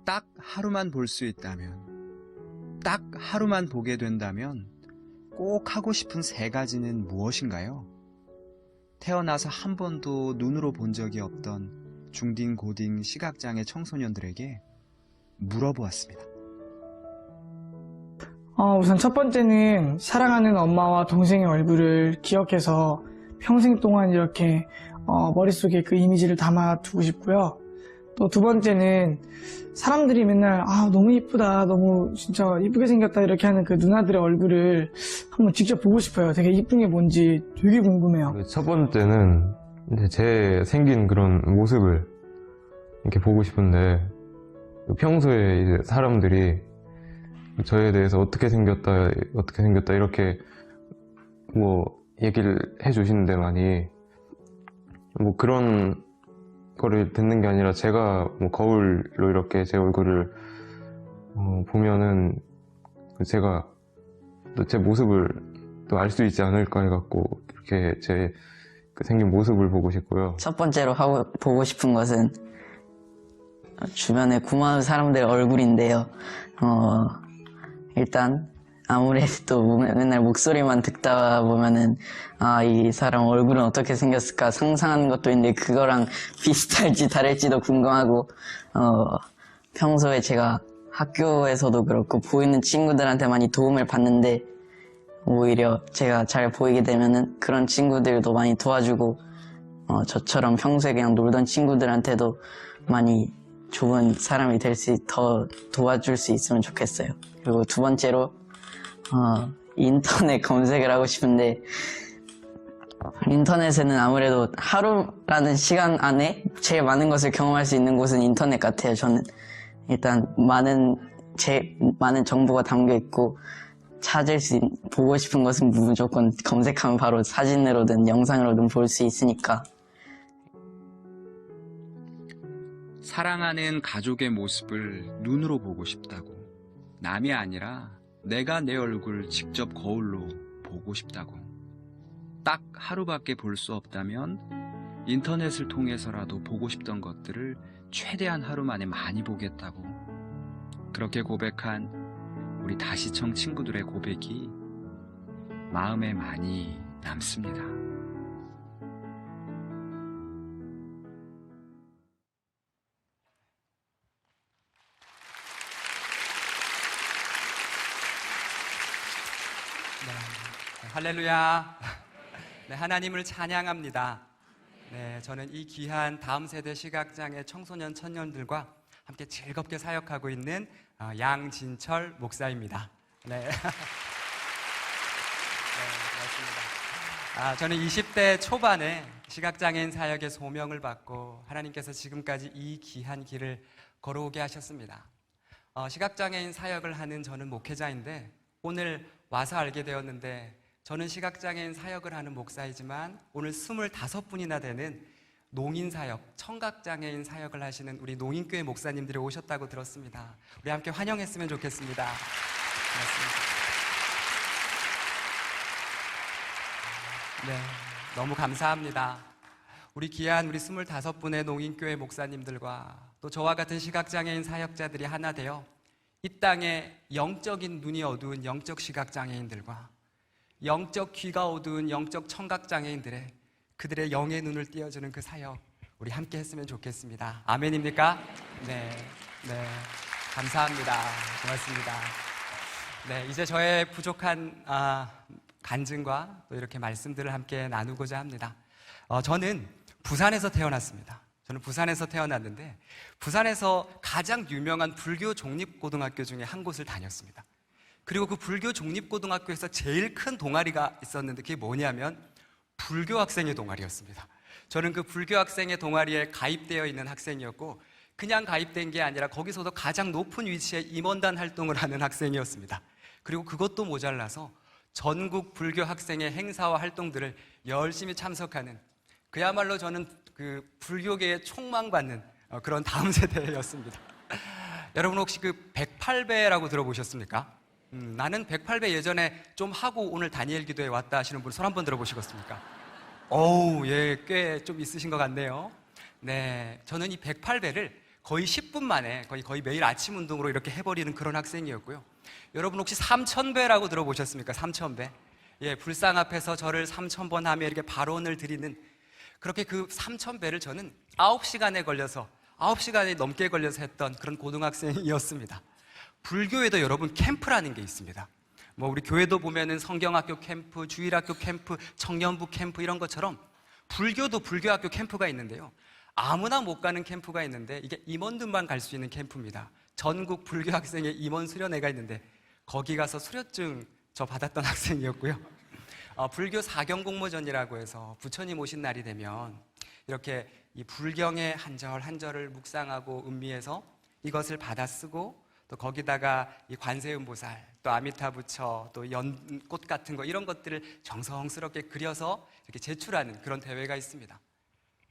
딱 하루만 볼 수 있다면, 딱 하루만 보게 된다면 꼭 하고 싶은 세 가지는 무엇인가요? 태어나서 한 번도 눈으로 본 적이 없던 중딩 고딩 시각장애 청소년들에게 물어보았습니다. 우선 첫 번째는 사랑하는 엄마와 동생의 얼굴을 기억해서 평생 동안 이렇게 머릿속에 그 이미지를 담아두고 싶고요. 또 두 번째는 사람들이 맨날 너무 이쁘다, 너무 진짜 이쁘게 생겼다 이렇게 하는 그 누나들의 얼굴을 한번 직접 보고 싶어요. 되게 이쁜 게 뭔지 되게 궁금해요. 첫 번째는 이제 제 생긴 그런 모습을 이렇게 보고 싶은데, 평소에 이제 사람들이 저에 대해서 어떻게 생겼다 이렇게 뭐 얘기를 해주시는데, 많이 뭐 그런 거를 듣는 게 아니라 제가 뭐 거울로 이렇게 제 얼굴을 보면은 제가 또 제 모습을 또 알 수 있지 않을까 해갖고 이렇게 제 그 생긴 모습을 보고 싶고요. 첫 번째로 보고 싶은 것은 주변에 고마운 사람들의 얼굴인데요. 일단 아무래도 맨날 목소리만 듣다 보면은 이 사람 얼굴은 어떻게 생겼을까 상상하는 것도 있는데 그거랑 비슷할지 다를지도 궁금하고, 평소에 제가 학교에서도 그렇고 보이는 친구들한테 많이 도움을 받는데, 오히려 제가 잘 보이게 되면은 그런 친구들도 많이 도와주고, 저처럼 평소에 그냥 놀던 친구들한테도 많이 좋은 사람이 더 도와줄 수 있으면 좋겠어요. 그리고 두 번째로 인터넷 검색을 하고 싶은데, 인터넷에는 아무래도 하루라는 시간 안에 제일 많은 것을 경험할 수 있는 곳은 인터넷 같아요. 저는 일단 많은 정보가 담겨 있고, 보고 싶은 것은 무조건 검색하면 바로 사진으로든 영상으로든 볼 수 있으니까. 사랑하는 가족의 모습을 눈으로 보고 싶다고. 남이 아니라 내가 내 얼굴 직접 거울로 보고 싶다고. 딱 하루밖에 볼 수 없다면 인터넷을 통해서라도 보고 싶던 것들을 최대한 하루 만에 많이 보겠다고. 그렇게 고백한 우리 다시청 친구들의 고백이 마음에 많이 남습니다. 네, 할렐루야. 네, 하나님을 찬양합니다. 네, 저는 이 귀한 다음 세대 시각장애 청소년 청년들과 함께 즐겁게 사역하고 있는 양진철 목사입니다. 네. 네, 고맙습니다. 저는 20대 초반에 시각장애인 사역의 소명을 받고 하나님께서 지금까지 이 귀한 길을 걸어오게 하셨습니다. 시각장애인 사역을 하는 저는 목회자인데, 오늘 와서 알게 되었는데, 저는 시각장애인 사역을 하는 목사이지만 오늘 25분이나 되는 농인사역, 청각장애인 사역을 하시는 우리 농인교회 목사님들이 오셨다고 들었습니다. 우리 함께 환영했으면 좋겠습니다. 고맙습니다. 네, 너무 감사합니다. 우리 귀한 우리 25분의 농인교회 목사님들과 또 저와 같은 시각장애인 사역자들이 하나 되어 이 땅에 영적인 눈이 어두운 영적 시각장애인들과 영적 귀가 어두운 영적 청각장애인들의 그들의 영의 눈을 띄워주는 그 사역, 우리 함께 했으면 좋겠습니다. 아멘입니까? 네, 감사합니다. 고맙습니다. 네, 이제 저의 부족한 간증과 또 이렇게 말씀들을 함께 나누고자 합니다. 저는 부산에서 태어났습니다. 저는 부산에서 태어났는데, 부산에서 가장 유명한 불교 종립고등학교 중에 한 곳을 다녔습니다. 그리고 그 불교 종립고등학교에서 제일 큰 동아리가 있었는데, 그게 뭐냐면 불교 학생의 동아리였습니다. 저는 그 불교 학생의 동아리에 가입되어 있는 학생이었고, 그냥 가입된 게 아니라 거기서도 가장 높은 위치에 임원단 활동을 하는 학생이었습니다. 그리고 그것도 모자라서 전국 불교 학생의 행사와 활동들을 열심히 참석하는, 그야말로 저는 그 불교계에 촉망받는 그런 다음 세대였습니다. 여러분 혹시 그 108배라고 들어보셨습니까? 나는 108배 예전에 좀 하고 오늘 다니엘 기도에 왔다 하시는 분 손 한번 들어보시겠습니까? 어우, 예, 꽤 좀 있으신 것 같네요. 네, 저는 이 108배를 거의 10분 만에 거의 매일 아침 운동으로 이렇게 해버리는 그런 학생이었고요. 여러분 혹시 3,000배라고 들어보셨습니까? 3,000배. 예, 불상 앞에서 저를 3,000번 하며 이렇게 발언을 드리는, 그렇게 그 3,000배를 저는 9시간에 걸려서 9시간이 넘게 걸려서 했던 그런 고등학생이었습니다. 불교에도 여러분 캠프라는 게 있습니다. 뭐 우리 교회도 보면은 성경학교 캠프, 주일학교 캠프, 청년부 캠프 이런 것처럼 불교도 불교학교 캠프가 있는데요. 아무나 못 가는 캠프가 있는데 이게 임원들만 갈 수 있는 캠프입니다. 전국 불교 학생의 임원 수련회가 있는데 거기 가서 수료증 저 받았던 학생이었고요. 불교 사경공모전이라고 해서 부처님 오신 날이 되면 이렇게 이 불경의 한 절 한 절을 묵상하고 음미해서 이것을 받아 쓰고 또 거기다가 이 관세음보살, 또 아미타 부처, 또 연꽃 같은 거 이런 것들을 정성스럽게 그려서 이렇게 제출하는 그런 대회가 있습니다.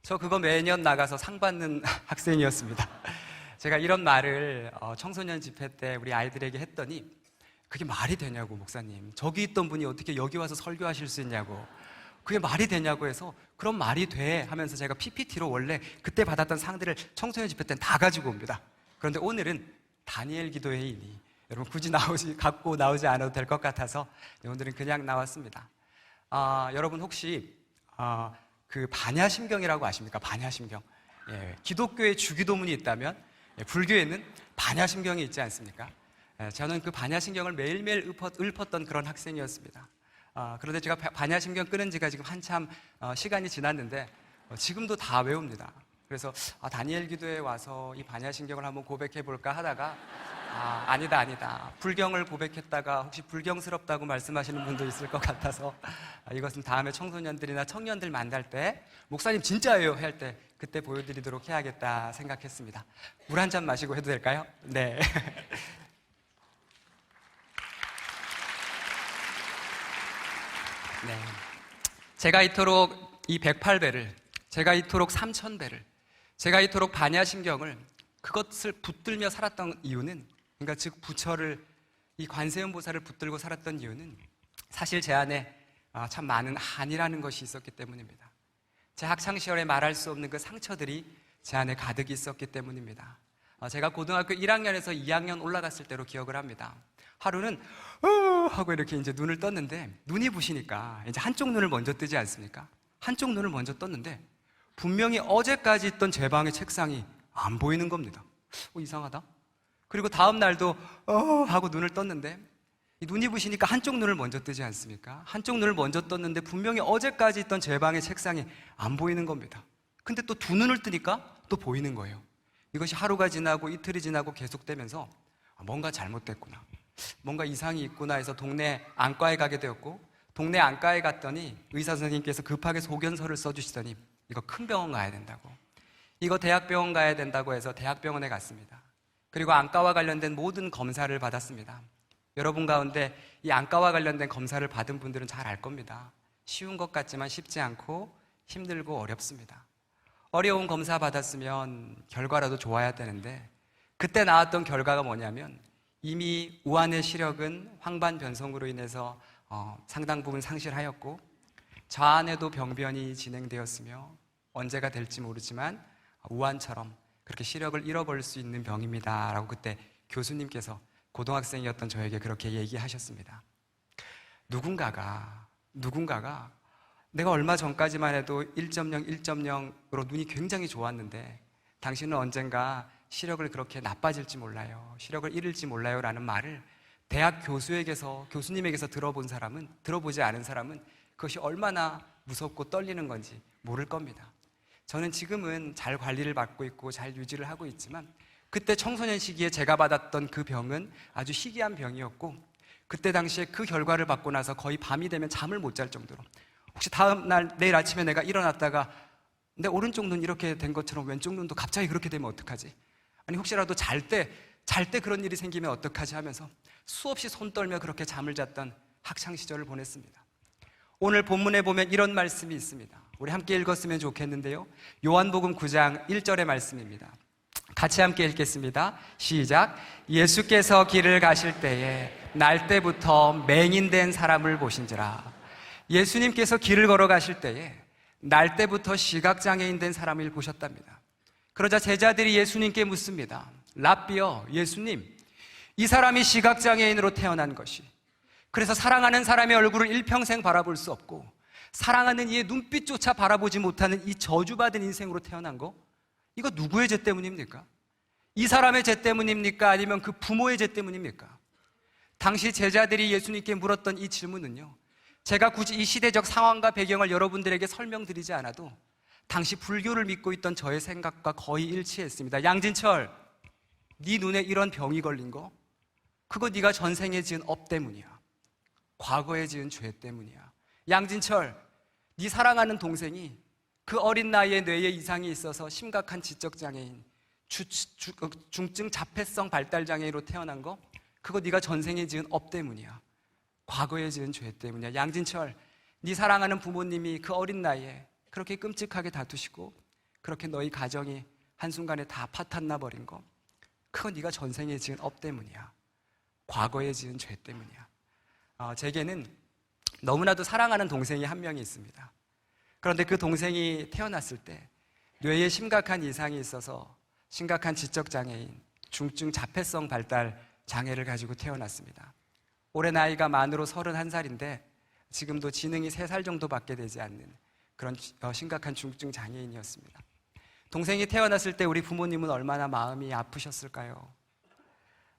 저 그거 매년 나가서 상 받는 학생이었습니다. 제가 이런 말을 청소년 집회 때 우리 아이들에게 했더니 그게 말이 되냐고, 목사님. 저기 있던 분이 어떻게 여기 와서 설교하실 수 있냐고. 그게 말이 되냐고 해서 그런 말이 돼 하면서 제가 PPT로 원래 그때 받았던 상들을 청소년 집회 때는 다 가지고 옵니다. 그런데 오늘은 다니엘 기도회이니 여러분 굳이 갖고 나오지 않아도 될 것 같아서 오늘은 그냥 나왔습니다. 여러분 혹시 그 반야심경이라고 아십니까? 반야심경. 예, 기독교에 주기도문이 있다면 불교에는 반야심경이 있지 않습니까? 저는 그 반야심경을 매일매일 읊었던 그런 학생이었습니다. 그런데 제가 반야심경 끊은 지가 지금 한참 시간이 지났는데 지금도 다 외웁니다. 그래서 다니엘 기도에 와서 이 반야심경을 한번 고백해 볼까 하다가 아니다. 불경을 고백했다가 혹시 불경스럽다고 말씀하시는 분도 있을 것 같아서 이것은 다음에 청소년들이나 청년들 만날 때 목사님 진짜예요 할 때 그때 보여드리도록 해야겠다 생각했습니다. 물 한 잔 마시고 해도 될까요? 네. 네. 제가 이토록 이 108배를, 제가 이토록 3000배를, 제가 이토록 반야심경을 그것을 붙들며 살았던 이유는, 그러니까 즉 부처를, 이 관세음보살을 붙들고 살았던 이유는 사실 제 안에 참 많은 한이라는 것이 있었기 때문입니다. 제 학창시절에 말할 수 없는 그 상처들이 제 안에 가득 있었기 때문입니다. 제가 고등학교 1학년에서 2학년 올라갔을 때로 기억을 합니다. 하루는 하고 이렇게 이제 눈을 떴는데 눈이 부시니까 이제 한쪽 눈을 먼저 뜨지 않습니까? 한쪽 눈을 먼저 떴는데 분명히 어제까지 있던 제 방의 책상이 안 보이는 겁니다. 이상하다. 그리고 다음 날도 하고 눈을 떴는데 이 눈이 부시니까 한쪽 눈을 먼저 뜨지 않습니까? 한쪽 눈을 먼저 떴는데 분명히 어제까지 있던 제 방의 책상이 안 보이는 겁니다. 근데 또 두 눈을 뜨니까 또 보이는 거예요. 이것이 하루가 지나고 이틀이 지나고 계속되면서 뭔가 잘못됐구나, 뭔가 이상이 있구나 해서 동네 안과에 가게 되었고, 동네 안과에 갔더니 의사 선생님께서 급하게 소견서를 써주시더니 이거 큰 병원 가야 된다고, 이거 대학병원 가야 된다고 해서 대학병원에 갔습니다. 그리고 안과와 관련된 모든 검사를 받았습니다. 여러분 가운데 이 안과와 관련된 검사를 받은 분들은 잘 알 겁니다. 쉬운 것 같지만 쉽지 않고 힘들고 어렵습니다. 어려운 검사 받았으면 결과라도 좋아야 되는데 그때 나왔던 결과가 뭐냐면 이미 우한의 시력은 황반 변성으로 인해서 상당 부분 상실하였고 좌안에도 병변이 진행되었으며 언제가 될지 모르지만 우한처럼 그렇게 시력을 잃어버릴 수 있는 병입니다 라고 그때 교수님께서 고등학생이었던 저에게 그렇게 얘기하셨습니다. 누군가가 내가 얼마 전까지만 해도 1.0, 1.0으로 눈이 굉장히 좋았는데 당신은 언젠가 시력을 그렇게 나빠질지 몰라요, 시력을 잃을지 몰라요 라는 말을 대학 교수님에게서 들어보지 않은 사람은 그것이 얼마나 무섭고 떨리는 건지 모를 겁니다. 저는 지금은 잘 관리를 받고 있고 잘 유지를 하고 있지만 그때 청소년 시기에 제가 받았던 그 병은 아주 희귀한 병이었고 그때 당시에 그 결과를 받고 나서 거의 밤이 되면 잠을 못 잘 정도로, 혹시 다음 날 내일 아침에 내가 일어났다가 내 오른쪽 눈 이렇게 된 것처럼 왼쪽 눈도 갑자기 그렇게 되면 어떡하지? 아니 혹시라도 잘 때 그런 일이 생기면 어떡하지 하면서 수없이 손 떨며 그렇게 잠을 잤던 학창시절을 보냈습니다. 오늘 본문에 보면 이런 말씀이 있습니다. 우리 함께 읽었으면 좋겠는데요. 요한복음 9장 1절의 말씀입니다. 같이 함께 읽겠습니다. 시작. 예수께서 길을 가실 때에 날 때부터 맹인된 사람을 보신지라. 예수님께서 길을 걸어가실 때에 날 때부터 시각장애인 된 사람을 보셨답니다. 그러자 제자들이 예수님께 묻습니다. 랍비여, 예수님, 이 사람이 시각장애인으로 태어난 것이, 그래서 사랑하는 사람의 얼굴을 일평생 바라볼 수 없고 사랑하는 이의 눈빛조차 바라보지 못하는 이 저주받은 인생으로 태어난 거, 이거 누구의 죄 때문입니까? 이 사람의 죄 때문입니까? 아니면 그 부모의 죄 때문입니까? 당시 제자들이 예수님께 물었던 이 질문은요, 제가 굳이 이 시대적 상황과 배경을 여러분들에게 설명드리지 않아도 당시 불교를 믿고 있던 저의 생각과 거의 일치했습니다. 양진철, 네 눈에 이런 병이 걸린 거, 그거 네가 전생에 지은 업 때문이야. 과거에 지은 죄 때문이야. 양진철, 네 사랑하는 동생이 그 어린 나이에 뇌에 이상이 있어서 심각한 지적장애인, 중증 자폐성 발달장애인으로 태어난 거, 그거 네가 전생에 지은 업 때문이야. 과거에 지은 죄 때문이야. 양진철, 네 사랑하는 부모님이 그 어린 나이에 그렇게 끔찍하게 다투시고 그렇게 너희 가정이 한순간에 다 파탄나 버린 거, 그거 네가 전생에 지은 업 때문이야. 과거에 지은 죄 때문이야. 제게는 너무나도 사랑하는 동생이 한 명이 있습니다. 그런데 그 동생이 태어났을 때 뇌에 심각한 이상이 있어서 심각한 지적장애인, 중증 자폐성 발달 장애를 가지고 태어났습니다. 올해 나이가 만으로 31살인데 지금도 지능이 3살 정도밖에 되지 않는 그런 심각한 중증 장애인이었습니다. 동생이 태어났을 때 우리 부모님은 얼마나 마음이 아프셨을까요?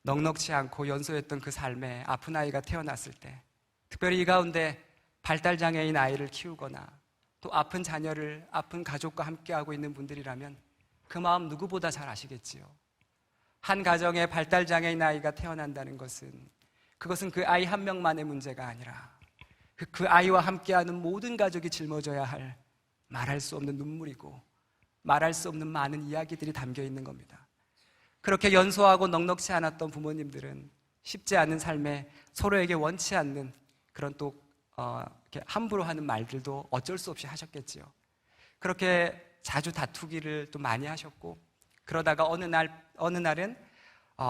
넉넉지 않고 연소했던 그 삶에 아픈 아이가 태어났을 때, 특별히 이 가운데 발달장애인 아이를 키우거나 또 아픈 자녀를 아픈 가족과 함께하고 있는 분들이라면 그 마음 누구보다 잘 아시겠지요. 한 가정에 발달장애인 아이가 태어난다는 것은, 그것은 그 아이 한 명만의 문제가 아니라 그 아이와 함께하는 모든 가족이 짊어져야 할 말할 수 없는 눈물이고 말할 수 없는 많은 이야기들이 담겨 있는 겁니다. 그렇게 연소하고 넉넉지 않았던 부모님들은 쉽지 않은 삶에 서로에게 원치 않는 그런 또 이렇게 함부로 하는 말들도 어쩔 수 없이 하셨겠지요. 그렇게 자주 다투기를 또 많이 하셨고, 그러다가 어느 날은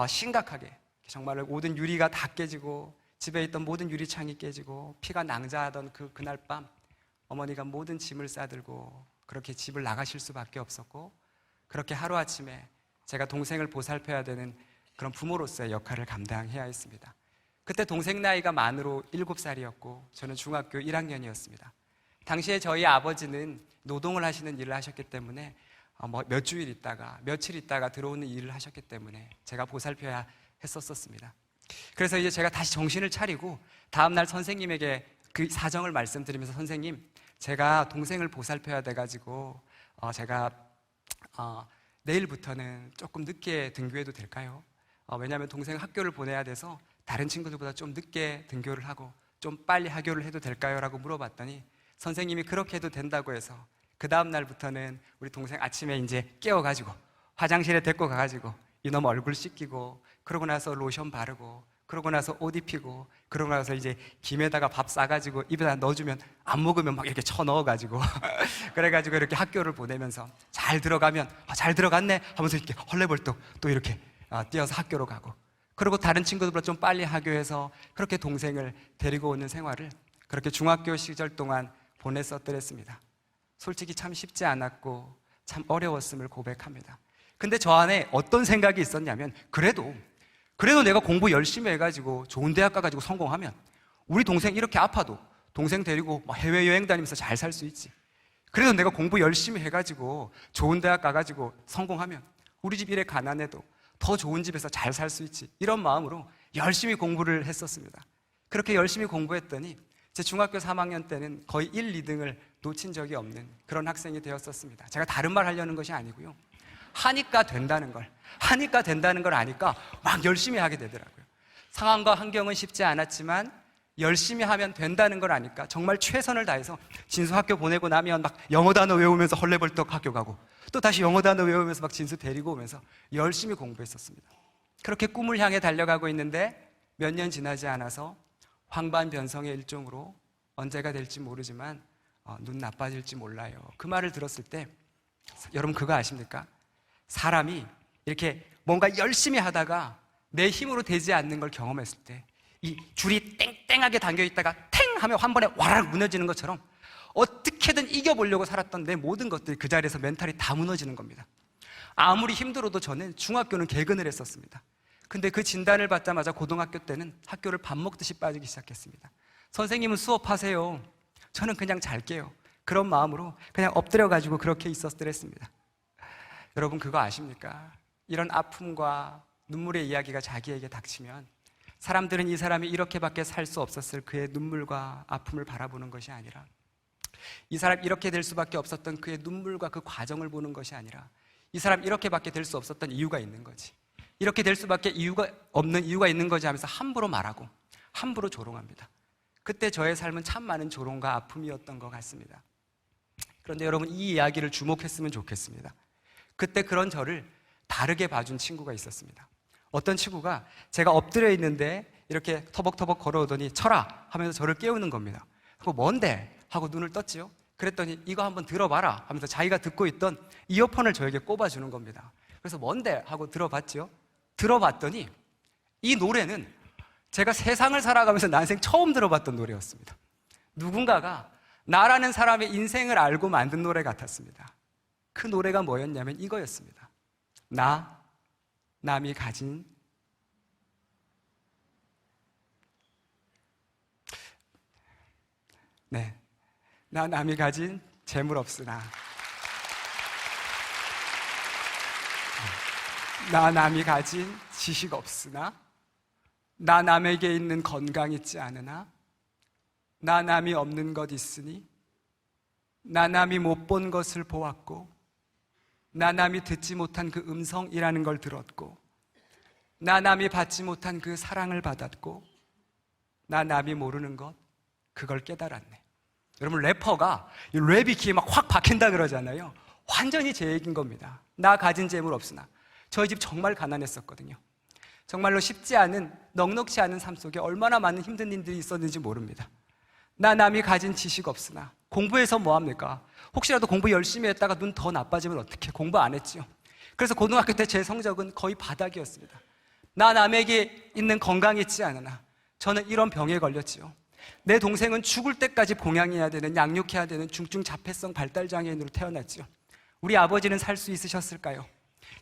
심각하게 정말 모든 유리가 다 깨지고 집에 있던 모든 유리창이 깨지고 피가 낭자하던 그날 밤, 어머니가 모든 짐을 싸들고 그렇게 집을 나가실 수밖에 없었고, 그렇게 하루아침에 제가 동생을 보살펴야 되는 그런 부모로서의 역할을 감당해야 했습니다. 그때 동생 나이가 만으로 7살이었고 저는 중학교 1학년이었습니다. 당시에 저희 아버지는 노동을 하시는 일을 하셨기 때문에 몇 주일 있다가 며칠 있다가 들어오는 일을 하셨기 때문에 제가 보살펴야 했었습니다. 그래서 이제 제가 다시 정신을 차리고 다음날 선생님에게 그 사정을 말씀드리면서, 선생님, 제가 동생을 보살펴야 돼가지고 제가 내일부터는 조금 늦게 등교해도 될까요? 왜냐하면 동생 학교를 보내야 돼서 다른 친구들보다 좀 늦게 등교를 하고 좀 빨리 하교를 해도 될까요? 라고 물어봤더니 선생님이 그렇게 해도 된다고 해서 그 다음 날부터는 우리 동생 아침에 이제 깨워가지고 화장실에 데리고 가가지고 이놈 얼굴 씻기고, 그러고 나서 로션 바르고, 그러고 나서 옷 입히고, 그러고 나서 이제 김에다가 밥 싸가지고 입에다 넣어주면 안 먹으면 막 이렇게 쳐넣어가지고 그래가지고 이렇게 학교를 보내면서 잘 들어가면 잘 들어갔네 하면서 이렇게 헐레벌떡 또 이렇게 뛰어서 학교로 가고, 그리고 다른 친구들보다 좀 빨리 하교해서 그렇게 동생을 데리고 오는 생활을 그렇게 중학교 시절 동안 보냈었더랬습니다. 솔직히 참 쉽지 않았고 참 어려웠음을 고백합니다. 근데 저 안에 어떤 생각이 있었냐면, 그래도 내가 공부 열심히 해가지고 좋은 대학 가가지고 성공하면 우리 동생 이렇게 아파도 동생 데리고 해외여행 다니면서 잘 살 수 있지. 그래도 내가 공부 열심히 해가지고 좋은 대학 가가지고 성공하면 우리 집 이래 가난해도 더 좋은 집에서 잘 살 수 있지. 이런 마음으로 열심히 공부를 했었습니다. 그렇게 열심히 공부했더니 제 중학교 3학년 때는 거의 1, 2등을 놓친 적이 없는 그런 학생이 되었었습니다. 제가 다른 말 하려는 것이 아니고요, 하니까 된다는 걸 아니까 막 열심히 하게 되더라고요. 상황과 환경은 쉽지 않았지만 열심히 하면 된다는 걸 아니까 정말 최선을 다해서 진수 학교 보내고 나면 막 영어 단어 외우면서 헐레벌떡 학교 가고, 또 다시 영어 단어 외우면서 막 진수 데리고 오면서 열심히 공부했었습니다. 그렇게 꿈을 향해 달려가고 있는데 몇 년 지나지 않아서 황반변성의 일종으로 언제가 될지 모르지만 눈 나빠질지 몰라요. 그 말을 들었을 때 여러분 그거 아십니까? 사람이 이렇게 뭔가 열심히 하다가 내 힘으로 되지 않는 걸 경험했을 때 이 줄이 땡땡하게 당겨있다가 탱 하면 한 번에 와라락 무너지는 것처럼 어떻게든 이겨보려고 살았던 내 모든 것들이 그 자리에서 멘탈이 다 무너지는 겁니다. 아무리 힘들어도 저는 중학교는 개근을 했었습니다. 근데 그 진단을 받자마자 고등학교 때는 학교를 밥 먹듯이 빠지기 시작했습니다. 선생님은 수업하세요. 저는 그냥 잘게요. 그런 마음으로 그냥 엎드려가지고 그렇게 있었더랬습니다. 여러분 그거 아십니까? 이런 아픔과 눈물의 이야기가 자기에게 닥치면 사람들은 이 사람이 이렇게밖에 살 수 없었을 그의 눈물과 아픔을 바라보는 것이 아니라, 이 사람 이렇게 될 수밖에 없었던 그의 눈물과 그 과정을 보는 것이 아니라, 이 사람 이렇게밖에 될 수 없었던 이유가 있는 거지, 이렇게 될 수밖에 없는 이유가 있는 거지 하면서 함부로 말하고 함부로 조롱합니다. 그때 저의 삶은 참 많은 조롱과 아픔이었던 것 같습니다. 그런데 여러분, 이 이야기를 주목했으면 좋겠습니다. 그때 그런 저를 다르게 봐준 친구가 있었습니다. 어떤 친구가 제가 엎드려 있는데 이렇게 터벅터벅 걸어오더니 쳐라 하면서 저를 깨우는 겁니다. 그거 뭔데? 하고 눈을 떴지요. 그랬더니 이거 한번 들어봐라 하면서 자기가 듣고 있던 이어폰을 저에게 꼽아주는 겁니다. 그래서 뭔데? 하고 들어봤지요. 들어봤더니 이 노래는 제가 세상을 살아가면서 난생 처음 들어봤던 노래였습니다. 누군가가 나라는 사람의 인생을 알고 만든 노래 같았습니다. 그 노래가 뭐였냐면 이거였습니다. 남이 가진 남이 가진 재물 없으나, 남이 가진 지식 없으나, 남에게 있는 건강 있지 않으나, 남이 없는 것 있으니, 남이 못 본 것을 보았고, 남이 듣지 못한 그 음성이라는 걸 들었고, 남이 받지 못한 그 사랑을 받았고, 남이 모르는 것, 그걸 깨달았네. 여러분, 래퍼가 이 랩이 귀에 막 확 박힌다 그러잖아요. 완전히 제 얘기인 겁니다. 나 가진 재물 없으나. 저희 집 정말 가난했었거든요. 정말로 쉽지 않은, 넉넉지 않은 삶 속에 얼마나 많은 힘든 일들이 있었는지 모릅니다. 남이 가진 지식 없으나. 공부해서 뭐합니까? 혹시라도 공부 열심히 했다가 눈 더 나빠지면 어떡해? 공부 안 했지요. 그래서 고등학교 때 제 성적은 거의 바닥이었습니다. 남에게 있는 건강이 있지 않으나 저는 이런 병에 걸렸지요. 내 동생은 죽을 때까지 봉양해야 되는, 양육해야 되는 중증 자폐성 발달장애인으로 태어났지요. 우리 아버지는 살 수 있으셨을까요?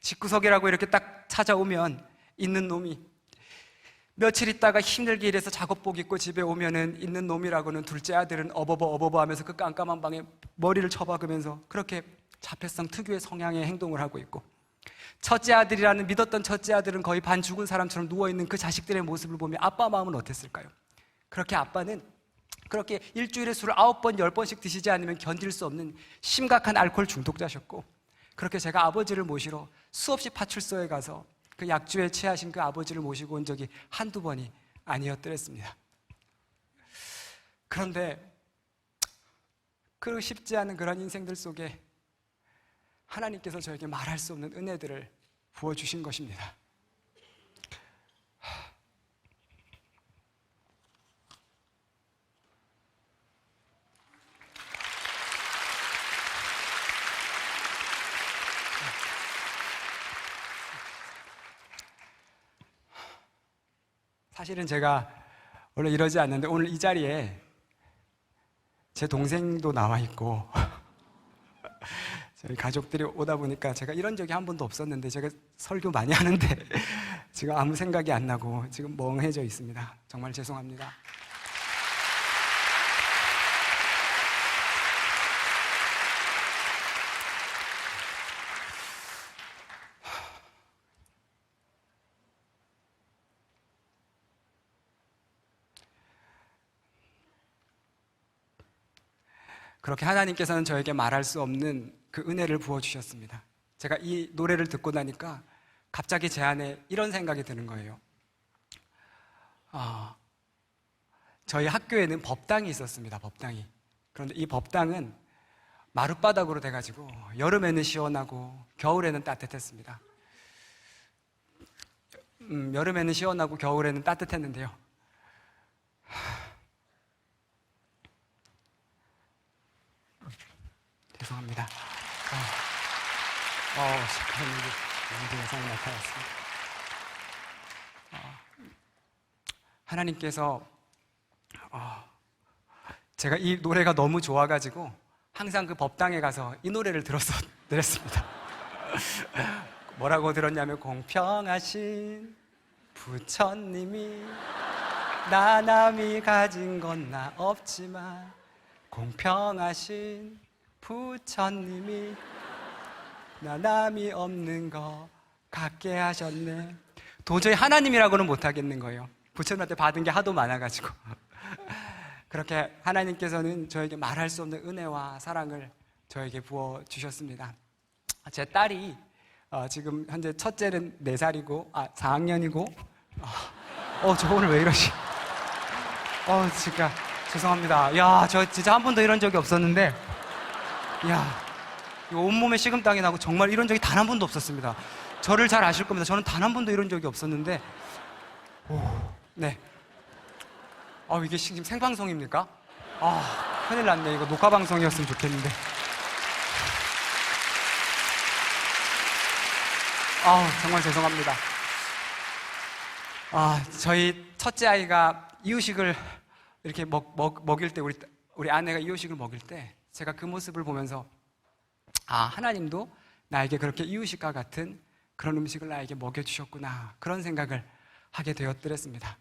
집구석이라고 이렇게 딱 찾아오면 있는 놈이, 며칠 있다가 힘들게 일해서 작업복 입고 집에 오면은 있는 놈이라고는 둘째 아들은 어버버 하면서 그 깜깜한 방에 머리를 쳐박으면서 그렇게 자폐성 특유의 성향의 행동을 하고 있고, 첫째 아들이라는 믿었던 첫째 아들은 거의 반 죽은 사람처럼 누워있는 그 자식들의 모습을 보면 아빠 마음은 어땠을까요? 그렇게 아빠는 그렇게 일주일에 술을 9번, 10번씩 드시지 않으면 견딜 수 없는 심각한 알코올 중독자셨고, 그렇게 제가 아버지를 모시러 수없이 파출소에 가서 그 약주에 취하신 그 아버지를 모시고 온 적이 한두 번이 아니었더랬습니다. 그런데 그 쉽지 않은 그런 인생들 속에 하나님께서 저에게 말할 수 없는 은혜들을 부어주신 것입니다. 사실은 제가 원래 이러지 않는데 오늘 이 자리에 제 동생도 나와 있고 저희 가족들이 오다 보니까 제가 이런 적이 한 번도 없었는데, 제가 설교 많이 하는데 지금 아무 생각이 안 나고 지금 멍해져 있습니다. 정말 죄송합니다. 그렇게 하나님께서는 저에게 말할 수 없는 그 은혜를 부어주셨습니다. 제가 이 노래를 듣고 나니까 갑자기 제 안에 이런 생각이 드는 거예요. 저희 학교에는 법당이 있었습니다. 법당이. 그런데 이 법당은 마룻바닥으로 돼가지고 여름에는 시원하고 겨울에는 따뜻했습니다. 여름에는 시원하고 겨울에는 따뜻했는데요. 죄송합니다. 시끄러운 일이 영상이 나타났습니다. 하나님께서 제가 이 노래가 너무 좋아가지고 항상 그 법당에 가서 이 노래를 들었습니다. 뭐라고 들었냐면 공평하신 부처님이 나 남이 가진 건 나 없지만 공평하신 부처님이 나 남이 없는 거 갖게 하셨네. 도저히 하나님이라고는 못하겠는 거예요. 부처님한테 받은 게 하도 많아가지고. 그렇게 하나님께서는 저에게 말할 수 없는 은혜와 사랑을 저에게 부어주셨습니다. 제 딸이 지금 현재 첫째는 4살이고 4학년이고 저 오늘 왜 이러시? 진짜 죄송합니다. 야, 저 진짜 한 번도 이런 적이 없었는데 야, 이거 온몸에 식은땀이 나고 정말 이런 적이 단 한 번도 없었습니다. 저를 잘 아실 겁니다. 저는 단 한 번도 이런 적이 없었는데 네. 이게 지금 생방송입니까? 큰일 났네. 이거 녹화방송이었으면 좋겠는데. 정말 죄송합니다. 저희 첫째 아이가 이유식을 이렇게 먹일 때, 우리 아내가 이유식을 먹일 때, 제가 그 모습을 보면서, 하나님도 나에게 그렇게 이유식과 같은 그런 음식을 나에게 먹여주셨구나. 그런 생각을 하게 되었더랬습니다.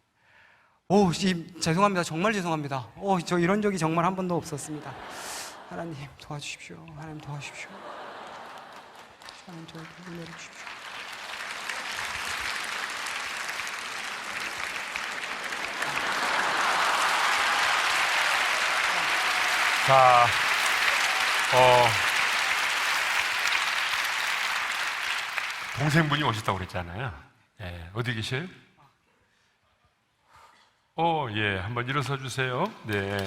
죄송합니다. 정말 죄송합니다. 저 이런 적이 정말 한 번도 없었습니다. 하나님 도와주십시오. 하나님 도와주십시오. 하나님 저에게 은혜를 주십시오. 자, 동생분이 오셨다고 그랬잖아요. 예, 어디 계세요? 예, 한번 일어서 주세요. 네.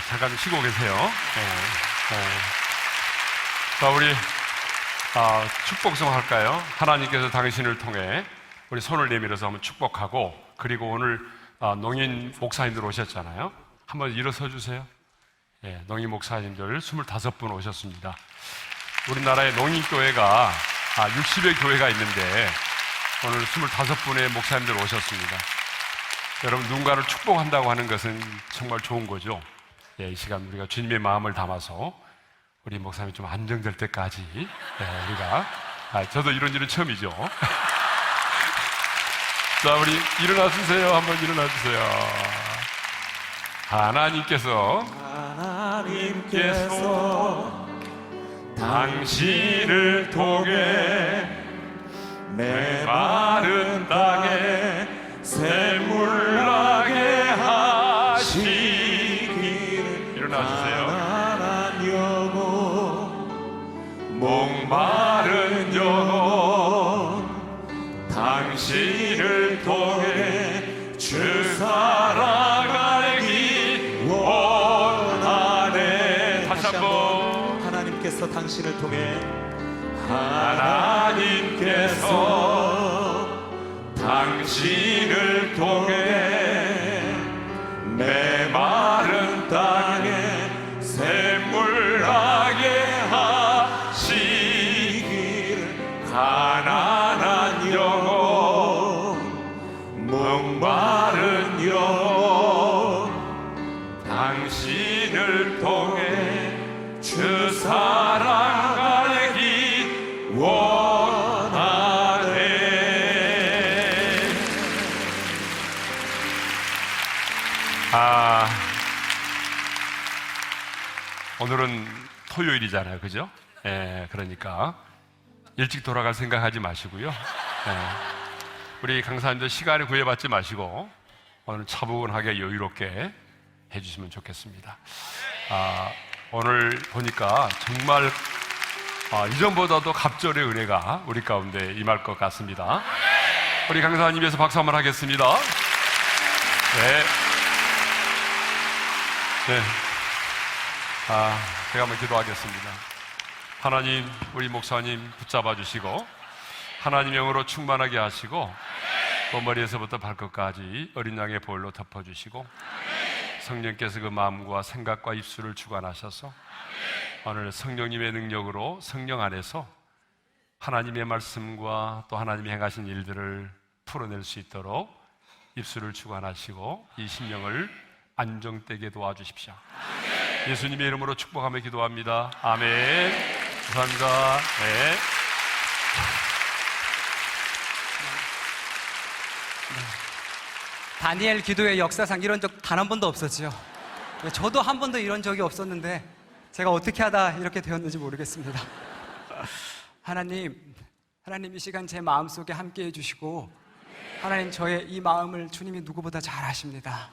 잠깐 쉬고 계세요. 자, 우리, 축복성 할까요? 하나님께서 당신을 통해 우리 손을 내밀어서 한번 축복하고, 그리고 오늘, 농인 목사님들 오셨잖아요. 한번 일어서 주세요. 예, 농인 목사님들 25분 오셨습니다. 우리나라에 농인교회가 60여 교회가 있는데 오늘 25분의 목사님들 오셨습니다. 여러분, 누군가를 축복한다고 하는 것은 정말 좋은 거죠. 예, 이 시간 우리가 주님의 마음을 담아서 우리 목사님이 좀 안정될 때까지 우리가 저도 이런 일은 처음이죠. 자, 우리 일어나 주세요. 한번 일어나 주세요. 하나님께서 당신을 통해 메마른 땅에 샘물 나게 하시기를. 일어나 주세요. 목마른 영혼 당신을 통해 주 사랑하기 원하네. 다시 한번. 하나님께서 당신을 통해 하나님께서 당신을 통해 메마른 땅에 샘물 나게 하시기를. 가난한 영혼 목마른 영혼 당신을 통해 주 사랑하기 원하네. 오늘은 토요일이잖아요, 그죠? 그러니까 일찍 돌아갈 생각하지 마시고요. 우리 강사님들 시간을 구애받지 마시고 오늘 차분하게 여유롭게 해주시면 좋겠습니다. 오늘 보니까 정말 이전보다도 갑절의 은혜가 우리 가운데 임할 것 같습니다. 우리 강사님 위해서 박수 한번 하겠습니다. 네. 제가 한번 기도하겠습니다. 하나님, 우리 목사님 붙잡아 주시고 하나님 영으로 충만하게 하시고 또 머리에서부터 발끝까지 어린 양의 보혈로 덮어주시고 성령께서 그 마음과 생각과 입술을 주관하셔서 오늘 성령님의 능력으로 성령 안에서 하나님의 말씀과 또 하나님이 행하신 일들을 풀어낼 수 있도록 입술을 주관하시고 이 심령을 안정되게 도와주십시오. 예수님의 이름으로 축복하며 기도합니다. 아멘. 감사합니다. 네. 다니엘 기도의 역사상 이런 적 단 한 번도 없었죠. 저도 한 번도 이런 적이 없었는데 제가 어떻게 하다 이렇게 되었는지 모르겠습니다. 하나님 이 시간 제 마음속에 함께 해주시고 하나님 저의 이 마음을 주님이 누구보다 잘 아십니다.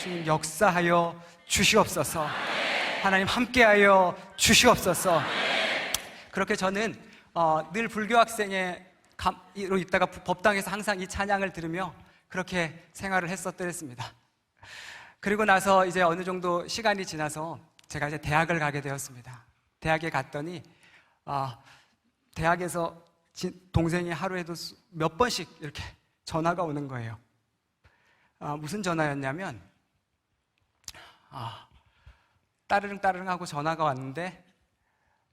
주님 역사하여 주시옵소서. 하나님 함께하여 주시옵소서. 그렇게 저는 늘 불교 학생으로 있다가 법당에서 항상 이 찬양을 들으며 그렇게 생활을 했었더랬습니다. 그리고 나서 이제 어느 정도 시간이 지나서 제가 이제 대학을 가게 되었습니다. 대학에 갔더니 대학에서 동생이 하루에도 몇 번씩 이렇게 전화가 오는 거예요. 무슨 전화였냐면 따르릉 하고 전화가 왔는데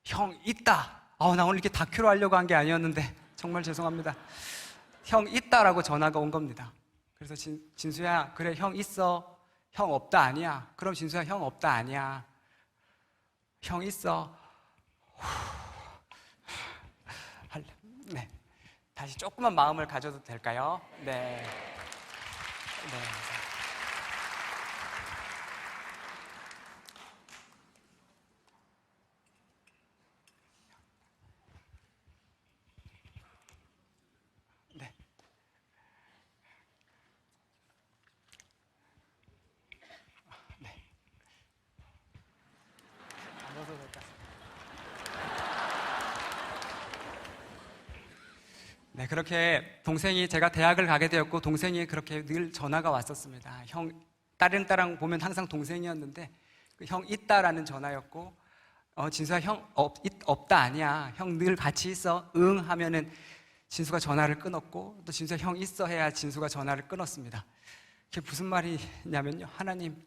형 있다. 나 오늘 이렇게 다큐로 하려고 한 게 아니었는데 정말 죄송합니다. 형 있다라고 전화가 온 겁니다. 그래서 진수야 그래 형 있어. 형 없다 아니야. 그럼 진수야 형 없다 아니야. 형 있어. 네. 다시 조금만 마음을 가져도 될까요? 네. 네. 네, 그렇게 제가 대학을 가게 되었고 동생이 그렇게 늘 전화가 왔었습니다. 형 따릉따랑 보면 항상 동생이었는데 그 형 있다라는 전화였고 진수야 형 없다 아니야. 형 늘 같이 있어. 응 하면은 진수가 전화를 끊었고 또 진수야 형 있어 해야 진수가 전화를 끊었습니다. 그게 무슨 말이냐면요. 하나님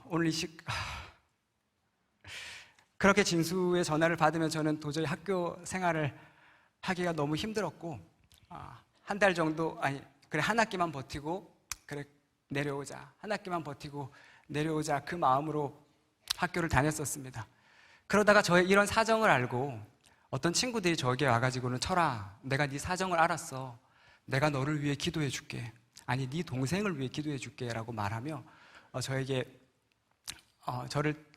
오늘 그렇게 진수의 전화를 받으면 저는 도저히 학교 생활을 하기가 너무 힘들었고 한 달 정도 그래 한 학기만 버티고 그래 내려오자 한 학기만 버티고 내려오자 그 마음으로 학교를 다녔었습니다. 그러다가 저의 이런 사정을 알고 어떤 친구들이 저에게 와가지고는 철아 내가 네 사정을 알았어. 내가 너를 위해 기도해 줄게. 아니 네 동생을 위해 기도해 줄게 라고 말하며 저에게 저를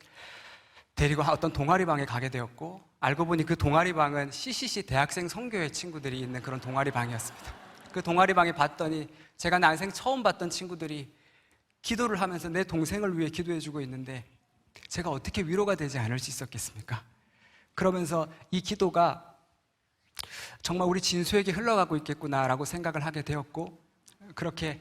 데리고 어떤 동아리방에 가게 되었고 알고 보니 그 동아리방은 CCC 대학생 선교회 친구들이 있는 그런 동아리방이었습니다. 그 동아리방에 봤더니 제가 난생 처음 봤던 친구들이 기도를 하면서 내 동생을 위해 기도해주고 있는데 제가 어떻게 위로가 되지 않을 수 있었겠습니까? 그러면서 이 기도가 정말 우리 진수에게 흘러가고 있겠구나라고 생각을 하게 되었고 그렇게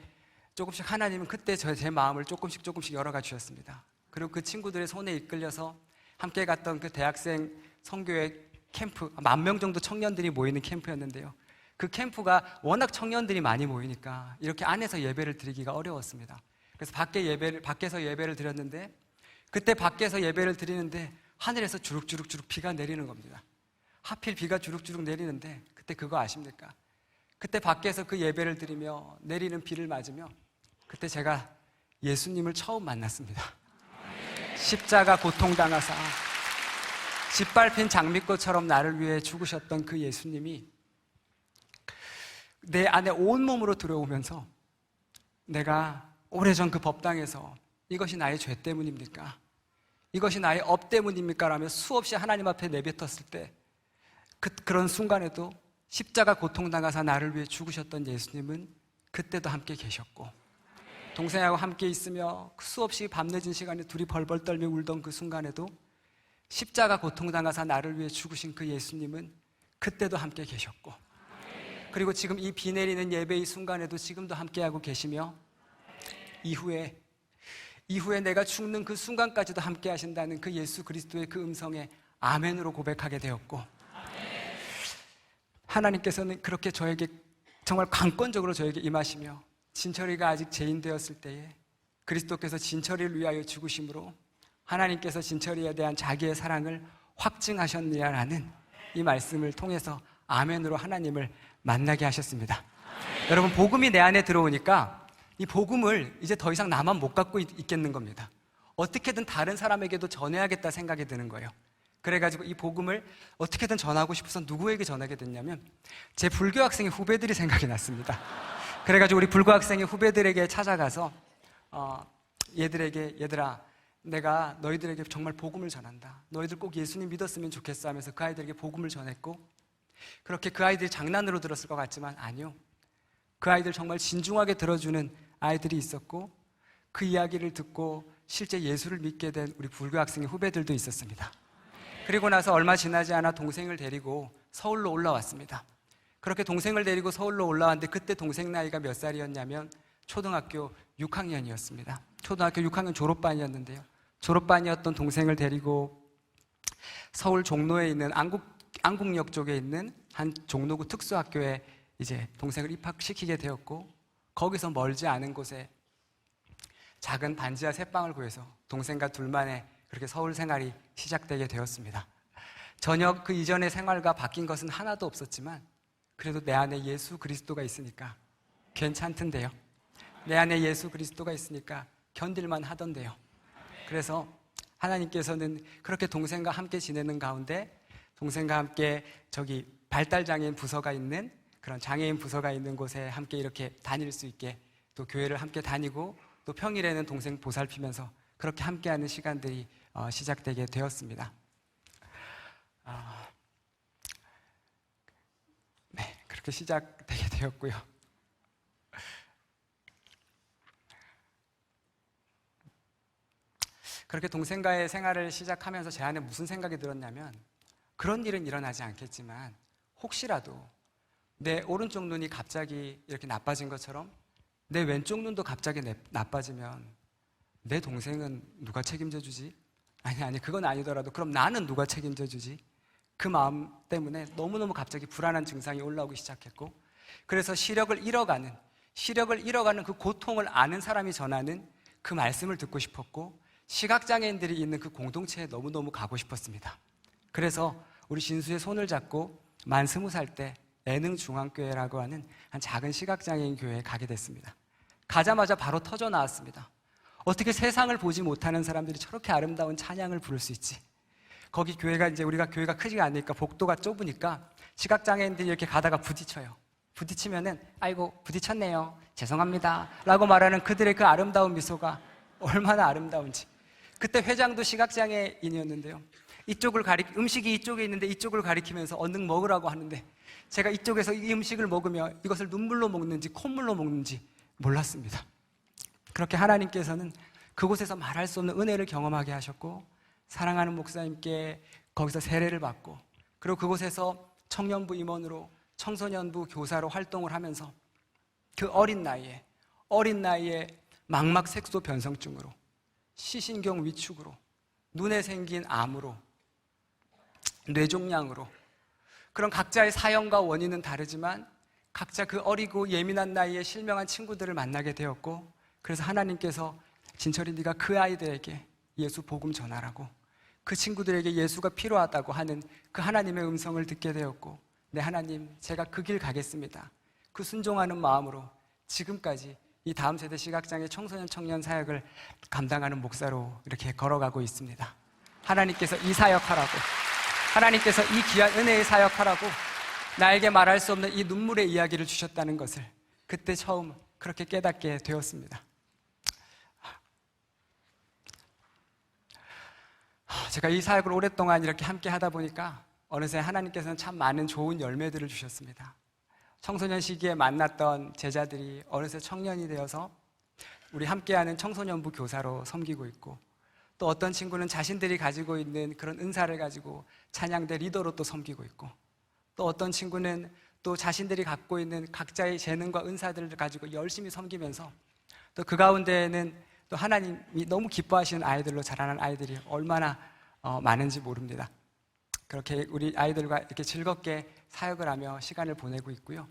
조금씩 하나님은 그때 제 마음을 조금씩 열어가 주셨습니다. 그리고 그 친구들의 손에 이끌려서 함께 갔던 그 대학생 선교회 캠프 10,000명 정도 청년들이 모이는 캠프였는데요. 그 캠프가 워낙 청년들이 많이 모이니까 이렇게 안에서 예배를 드리기가 어려웠습니다. 그래서 밖에서 예배를 드렸는데 그때 밖에서 예배를 드리는데 하늘에서 주룩주룩 비가 내리는 겁니다. 하필 비가 주룩주룩 내리는데 그때 그거 아십니까? 그때 밖에서 그 예배를 드리며 내리는 비를 맞으며 그때 제가 예수님을 처음 만났습니다. 십자가 고통당하사 짓밟힌 장미꽃처럼 나를 위해 죽으셨던 그 예수님이 내 안에 온몸으로 들어오면서 내가 오래전 그 법당에서 이것이 나의 죄 때문입니까? 이것이 나의 업 때문입니까? 라며 수없이 하나님 앞에 내뱉었을 때 그런 순간에도 십자가 고통당하사 나를 위해 죽으셨던 예수님은 그때도 함께 계셨고 동생하고 함께 있으며 수없이 밤늦은 시간에 둘이 벌벌 떨며 울던 그 순간에도 십자가 고통당하사 나를 위해 죽으신 그 예수님은 그때도 함께 계셨고 그리고 지금 이 비 내리는 예배의 순간에도 지금도 함께하고 계시며 이후에 내가 죽는 그 순간까지도 함께 하신다는 그 예수 그리스도의 그 음성에 아멘으로 고백하게 되었고 하나님께서는 그렇게 저에게 정말 강권적으로 저에게 임하시며 진철이가 아직 죄인 되었을 때에 그리스도께서 진철이를 위하여 죽으심으로 하나님께서 진철이에 대한 자기의 사랑을 확증하셨느냐라는 이 말씀을 통해서 아멘으로 하나님을 만나게 하셨습니다. 여러분 복음이 내 안에 들어오니까 이 복음을 이제 더 이상 나만 못 갖고 있겠는 겁니다. 어떻게든 다른 사람에게도 전해야겠다 생각이 드는 거예요. 그래가지고 이 복음을 어떻게든 전하고 싶어서 누구에게 전하게 됐냐면 제 불교 학생의 후배들이 생각이 났습니다. 그래가지고 우리 불교 학생의 후배들에게 찾아가서 얘들아 내가 너희들에게 정말 복음을 전한다. 너희들 꼭 예수님 믿었으면 좋겠어 하면서 그 아이들에게 복음을 전했고, 그렇게 그 아이들이 장난으로 들었을 것 같지만 아니요, 그 아이들 정말 진중하게 들어주는 아이들이 있었고, 그 이야기를 듣고 실제 예수를 믿게 된 우리 불교 학생의 후배들도 있었습니다. 그리고 나서 얼마 지나지 않아 동생을 데리고 서울로 올라왔습니다. 그렇게 동생을 데리고 서울로 올라왔는데 그때 동생 나이가 몇 살이었냐면 초등학교 6학년이었습니다. 초등학교 6학년 졸업반이었는데요. 졸업반이었던 동생을 데리고 서울 종로에 있는 안국역 쪽에 있는 한 종로구 특수학교에 이제 동생을 입학시키게 되었고, 거기서 멀지 않은 곳에 작은 반지하 새방을 구해서 동생과 둘만의 그렇게 서울 생활이 시작되게 되었습니다. 전혀 그 이전의 생활과 바뀐 것은 하나도 없었지만 그래도 내 안에 예수 그리스도가 있으니까 괜찮던데요. 내 안에 예수 그리스도가 있으니까 견딜만 하던데요. 그래서 하나님께서는 그렇게 동생과 함께 지내는 가운데 동생과 함께 저기 발달장애인 부서가 있는 그런 장애인 부서가 있는 곳에 함께 이렇게 다닐 수 있게, 또 교회를 함께 다니고 또 평일에는 동생 보살피면서 그렇게 함께하는 시간들이 시작되게 되었습니다. 네, 그렇게 시작되게 되었고요. 그렇게 동생과의 생활을 시작하면서 제 안에 무슨 생각이 들었냐면, 그런 일은 일어나지 않겠지만 혹시라도 내 오른쪽 눈이 갑자기 이렇게 나빠진 것처럼 내 왼쪽 눈도 갑자기 나빠지면 내 동생은 누가 책임져 주지? 아니 그건 아니더라도 그럼 나는 누가 책임져 주지? 그 마음 때문에 너무너무 갑자기 불안한 증상이 올라오기 시작했고, 그래서 시력을 잃어가는 그 고통을 아는 사람이 전하는 그 말씀을 듣고 싶었고, 시각장애인들이 있는 그 공동체에 너무너무 가고 싶었습니다. 그래서 우리 진수의 손을 잡고 만 20살 때 애능중앙교회라고 하는 한 작은 시각장애인 교회에 가게 됐습니다. 가자마자 바로 터져 나왔습니다. 어떻게 세상을 보지 못하는 사람들이 저렇게 아름다운 찬양을 부를 수 있지? 거기 교회가 이제 우리가 교회가 크지가 않으니까 복도가 좁으니까 시각장애인들이 이렇게 가다가 부딪혀요. 부딪히면은 아이고 부딪혔네요, 죄송합니다 라고 말하는 그들의 그 아름다운 미소가 얼마나 아름다운지. 그때 회장도 시각장애인이었는데요. 음식이 이쪽에 있는데 이쪽을 가리키면서 얼른 먹으라고 하는데 제가 이쪽에서 이 음식을 먹으며 이것을 눈물로 먹는지 콧물로 먹는지 몰랐습니다. 그렇게 하나님께서는 그곳에서 말할 수 없는 은혜를 경험하게 하셨고, 사랑하는 목사님께 거기서 세례를 받고, 그리고 그곳에서 청년부 임원으로 청소년부 교사로 활동을 하면서 그 어린 나이에 망막 색소 변성증으로, 시신경 위축으로, 눈에 생긴 암으로, 뇌종양으로, 그런 각자의 사연과 원인은 다르지만 각자 그 어리고 예민한 나이에 실명한 친구들을 만나게 되었고, 그래서 하나님께서 진철이 네가 그 아이들에게 예수 복음 전하라고, 그 친구들에게 예수가 필요하다고 하는 그 하나님의 음성을 듣게 되었고, 네 하나님 제가 그 길 가겠습니다, 그 순종하는 마음으로 지금까지 이 다음 세대 시각장애 청소년 청년 사역을 감당하는 목사로 이렇게 걸어가고 있습니다. 하나님께서 이 사역하라고, 하나님께서 이 귀한 은혜의 사역하라고 나에게 말할 수 없는 이 눈물의 이야기를 주셨다는 것을 그때 처음 그렇게 깨닫게 되었습니다. 제가 이 사역을 오랫동안 이렇게 함께 하다 보니까 어느새 하나님께서는 참 많은 좋은 열매들을 주셨습니다. 청소년 시기에 만났던 제자들이 어느새 청년이 되어서 우리 함께하는 청소년부 교사로 섬기고 있고, 또 어떤 친구는 자신들이 가지고 있는 그런 은사를 가지고 찬양대 리더로 또 섬기고 있고, 또 어떤 친구는 또 자신들이 갖고 있는 각자의 재능과 은사들을 가지고 열심히 섬기면서, 또 그 가운데에는 또 하나님이 너무 기뻐하시는 아이들로 자라는 아이들이 얼마나 많은지 모릅니다. 그렇게 우리 아이들과 이렇게 즐겁게 사역을 하며 시간을 보내고 있고요.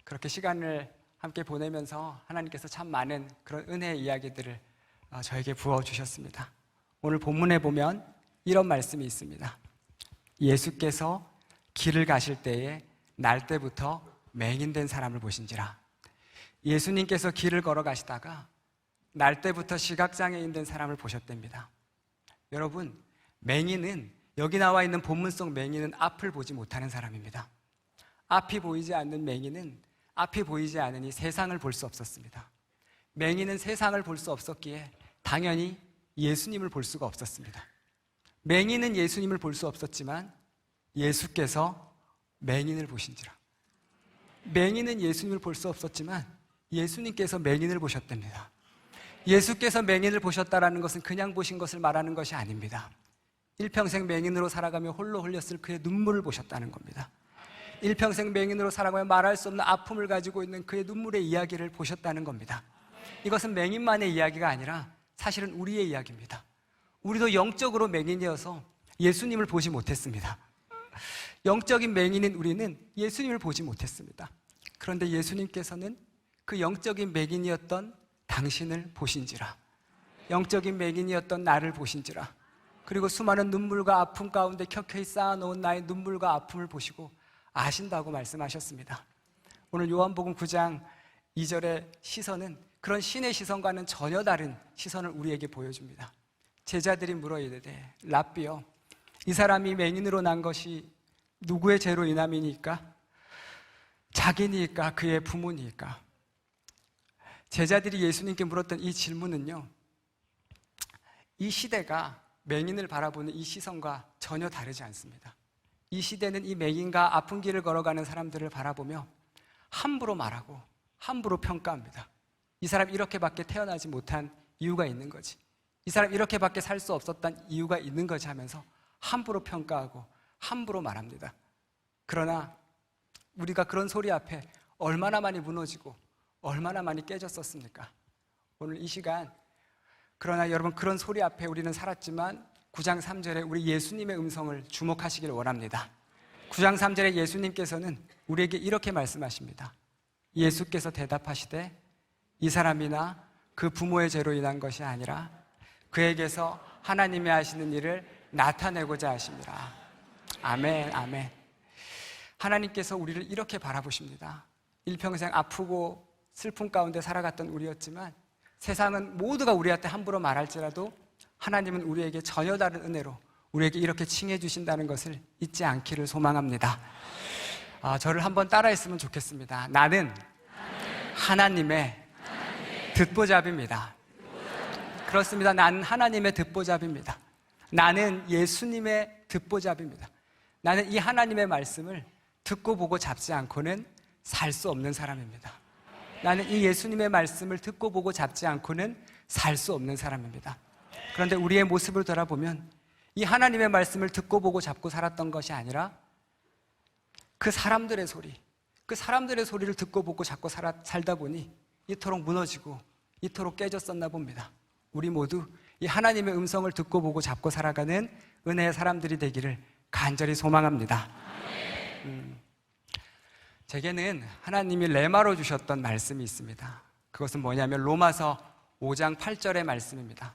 그렇게 시간을 함께 보내면서 하나님께서 참 많은 그런 은혜의 이야기들을 저에게 부어주셨습니다. 오늘 본문에 보면 이런 말씀이 있습니다. 예수께서 길을 가실 때에 날 때부터 맹인된 사람을 보신지라. 예수님께서 길을 걸어가시다가 날 때부터 시각장애인 된 사람을 보셨답니다. 여러분, 맹인은, 여기 나와 있는 본문 속 맹인은 앞을 보지 못하는 사람입니다. 앞이 보이지 않는 맹인은 앞이 보이지 않으니 세상을 볼 수 없었습니다. 맹인은 세상을 볼 수 없었기에 당연히 예수님을 볼 수가 없었습니다. 맹인은 예수님을 볼 수 없었지만 예수께서 맹인을 보신지라. 맹인은 예수님을 볼 수 없었지만 예수님께서 맹인을 보셨답니다. 예수께서 맹인을 보셨다라는 것은 그냥 보신 것을 말하는 것이 아닙니다. 일평생 맹인으로 살아가며 홀로 흘렸을 그의 눈물을 보셨다는 겁니다. 일평생 맹인으로 살아가며 말할 수 없는 아픔을 가지고 있는 그의 눈물의 이야기를 보셨다는 겁니다. 이것은 맹인만의 이야기가 아니라 사실은 우리의 이야기입니다. 우리도 영적으로 맹인이어서 예수님을 보지 못했습니다. 영적인 맹인인 우리는 예수님을 보지 못했습니다. 그런데 예수님께서는 그 영적인 맹인이었던 당신을 보신지라, 영적인 맹인이었던 나를 보신지라, 그리고 수많은 눈물과 아픔 가운데 켜켜이 쌓아놓은 나의 눈물과 아픔을 보시고 아신다고 말씀하셨습니다. 오늘 요한복음 9장 2절의 시선은 그런 신의 시선과는 전혀 다른 시선을 우리에게 보여줍니다. 제자들이 물어 이르되 랍비여, 이 사람이 맹인으로 난 것이 누구의 죄로 인함이니까? 자기니까? 그의 부모니까? 제자들이 예수님께 물었던 이 질문은요, 이 시대가 맹인을 바라보는 이 시선과 전혀 다르지 않습니다. 이 시대는 이 맹인과 아픈 길을 걸어가는 사람들을 바라보며 함부로 말하고 함부로 평가합니다. 이 사람 이렇게밖에 태어나지 못한 이유가 있는 거지, 이 사람 이렇게밖에 살 수 없었던 이유가 있는 거지 하면서 함부로 평가하고 함부로 말합니다. 그러나 우리가 그런 소리 앞에 얼마나 많이 무너지고 얼마나 많이 깨졌었습니까? 오늘 이 시간, 그러나 여러분, 그런 소리 앞에 우리는 살았지만 9장 3절에 우리 예수님의 음성을 주목하시길 원합니다. 9장 3절에 예수님께서는 우리에게 이렇게 말씀하십니다. 예수께서 대답하시되 이 사람이나 그 부모의 죄로 인한 것이 아니라 그에게서 하나님이 하시는 일을 나타내고자 하십니다. 아멘, 아멘. 하나님께서 우리를 이렇게 바라보십니다. 일평생 아프고 슬픔 가운데 살아갔던 우리였지만 세상은 모두가 우리한테 함부로 말할지라도 하나님은 우리에게 전혀 다른 은혜로 우리에게 이렇게 칭해 주신다는 것을 잊지 않기를 소망합니다. 저를 한번 따라했으면 좋겠습니다. 나는 하나님의 듣보잡입니다. 그렇습니다. 나는 하나님의 듣보잡입니다. 나는 예수님의 듣보잡입니다. 나는 이 하나님의 말씀을 듣고 보고 잡지 않고는 살 수 없는 사람입니다. 나는 이 예수님의 말씀을 듣고 보고 잡지 않고는 살 수 없는 사람입니다. 그런데 우리의 모습을 돌아보면 이 하나님의 말씀을 듣고 보고 잡고 살았던 것이 아니라 그 사람들의 소리를 듣고 보고 잡고 살다 보니 이토록 무너지고 이토록 깨졌었나 봅니다. 우리 모두 이 하나님의 음성을 듣고 보고 잡고 살아가는 은혜의 사람들이 되기를 간절히 소망합니다. 제게는 하나님이 레마로 주셨던 말씀이 있습니다. 그것은 뭐냐면 로마서 5장 8절의 말씀입니다.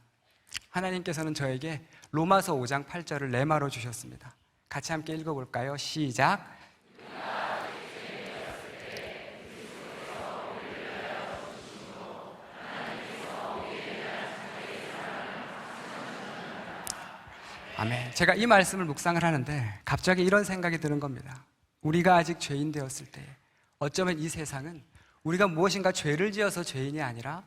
하나님께서는 저에게 로마서 5장 8절을 레마로 주셨습니다. 같이 함께 읽어볼까요? 시작. 아멘. 제가 이 말씀을 묵상을 하는데 갑자기 이런 생각이 드는 겁니다. 우리가 아직 죄인 되었을 때 어쩌면 이 세상은 우리가 무엇인가 죄를 지어서 죄인이 아니라,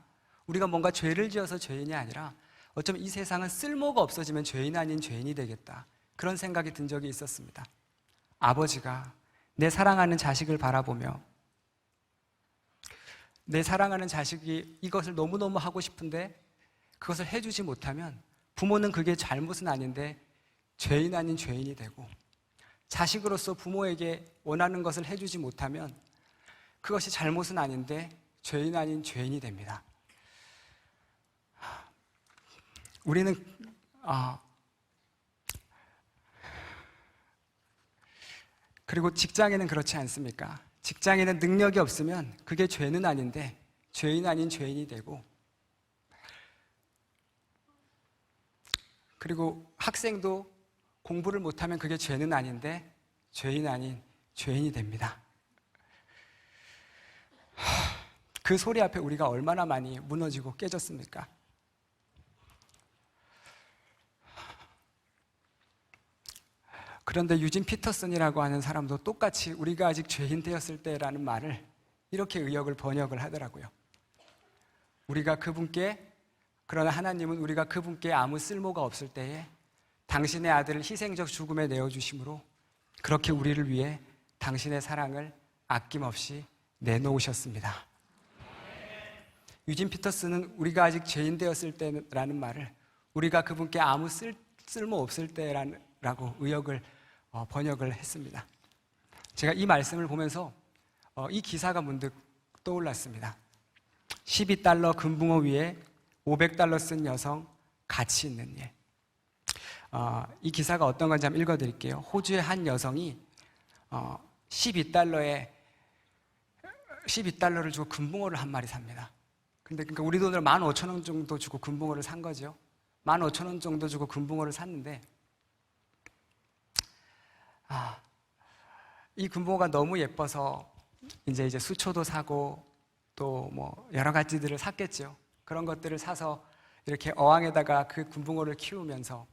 우리가 뭔가 죄를 지어서 죄인이 아니라 어쩌면 이 세상은 쓸모가 없어지면 죄인 아닌 죄인이 되겠다, 그런 생각이 든 적이 있었습니다. 아버지가 내 사랑하는 자식을 바라보며 내 사랑하는 자식이 이것을 너무너무 하고 싶은데 그것을 해주지 못하면 부모는 그게 잘못은 아닌데 죄인 아닌 죄인이 되고, 자식으로서 부모에게 원하는 것을 해주지 못하면 그것이 잘못은 아닌데 죄인 아닌 죄인이 됩니다. 우리는 그리고 직장에는 그렇지 않습니까? 직장에는 능력이 없으면 그게 죄는 아닌데 죄인 아닌 죄인이 되고, 그리고 학생도 공부를 못하면 그게 죄는 아닌데 죄인 아닌 죄인이 됩니다. 그 소리 앞에 우리가 얼마나 많이 무너지고 깨졌습니까? 그런데 유진 피터슨이라고 하는 사람도 똑같이 우리가 아직 죄인 되었을 때라는 말을 이렇게 의역을 번역을 하더라고요. 우리가 그분께, 그러나 하나님은 우리가 그분께 아무 쓸모가 없을 때에 당신의 아들을 희생적 죽음에 내어주심으로 그렇게 우리를 위해 당신의 사랑을 아낌없이 내놓으셨습니다. 유진 피터슨은 우리가 아직 죄인 되었을 때라는 말을 우리가 그분께 아무 쓸모 없을 때라고 의역을 번역을 했습니다. 제가 이 말씀을 보면서 이 기사가 문득 떠올랐습니다. 12달러 금붕어 위에 500달러 쓴 여성 가치 있는 일. 이 기사가 어떤 건지 한번 읽어드릴게요. 호주의 한 여성이 12달러를 주고 금붕어를 한 마리 삽니다. 근데 그러니까 우리 돈으로 15,000원 정도 주고 금붕어를 산 거죠. 15,000원 정도 주고 금붕어를 샀는데 이 금붕어가 너무 예뻐서 이제 수초도 사고 또 뭐 여러 가지들을 샀겠죠. 그런 것들을 사서 이렇게 어항에다가 그 금붕어를 키우면서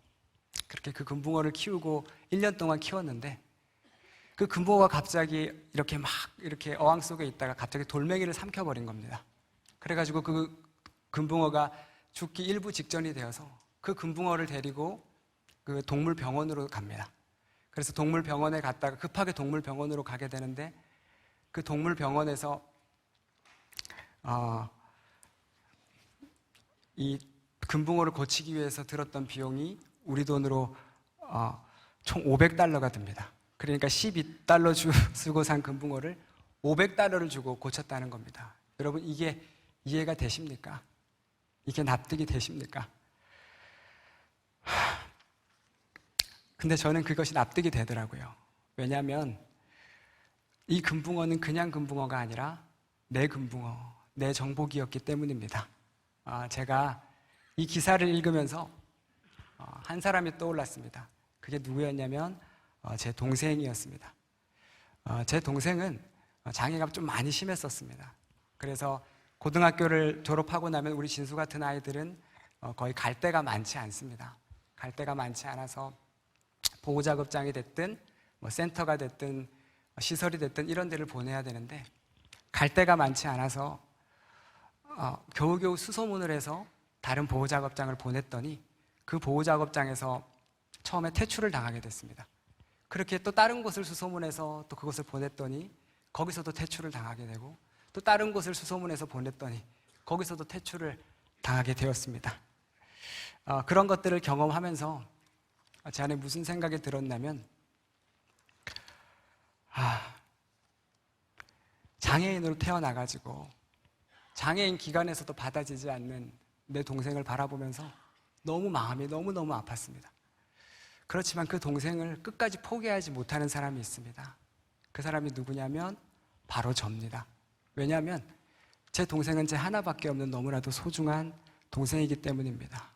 그렇게 그 금붕어를 키우고 1년 동안 키웠는데 그 금붕어가 갑자기 이렇게 막 이렇게 어항 속에 있다가 갑자기 돌멩이를 삼켜버린 겁니다. 그래가지고 그 금붕어가 죽기 일부 직전이 되어서 그 금붕어를 데리고 그 동물병원으로 갑니다. 그래서 동물병원에 갔다가 급하게 동물병원으로 가게 되는데 그 동물병원에서 이 금붕어를 고치기 위해서 들었던 비용이 우리 돈으로 총 500달러가 듭니다. 그러니까 12달러 쓰고 산 금붕어를 500달러를 주고 고쳤다는 겁니다. 여러분 이게 이해가 되십니까? 이게 납득이 되십니까? 근데 저는 그것이 납득이 되더라고요. 왜냐하면 이 금붕어는 그냥 금붕어가 아니라 내 금붕어, 내 정복이었기 때문입니다. 제가 이 기사를 읽으면서 한 사람이 떠올랐습니다. 그게 누구였냐면 제 동생이었습니다. 제 동생은 장애가 좀 많이 심했었습니다. 그래서 고등학교를 졸업하고 나면 우리 진수 같은 아이들은 거의 갈 데가 많지 않습니다. 갈 데가 많지 않아서 보호작업장이 됐든 뭐 센터가 됐든 시설이 됐든 이런 데를 보내야 되는데 갈 데가 많지 않아서 겨우겨우 수소문을 해서 다른 보호작업장을 보냈더니 그 보호작업장에서 처음에 퇴출을 당하게 됐습니다. 그렇게 또 다른 곳을 수소문해서 또 그곳을 보냈더니 거기서도 퇴출을 당하게 되고 또 다른 곳을 수소문해서 보냈더니 거기서도 퇴출을 당하게 되었습니다. 그런 것들을 경험하면서 제 안에 무슨 생각이 들었냐면 장애인으로 태어나가지고 장애인 기관에서도 받아지지 않는 내 동생을 바라보면서 너무 마음이 너무너무 아팠습니다. 그렇지만 그 동생을 끝까지 포기하지 못하는 사람이 있습니다. 그 사람이 누구냐면 바로 저입니다. 왜냐하면 제 동생은 제 하나밖에 없는 너무나도 소중한 동생이기 때문입니다.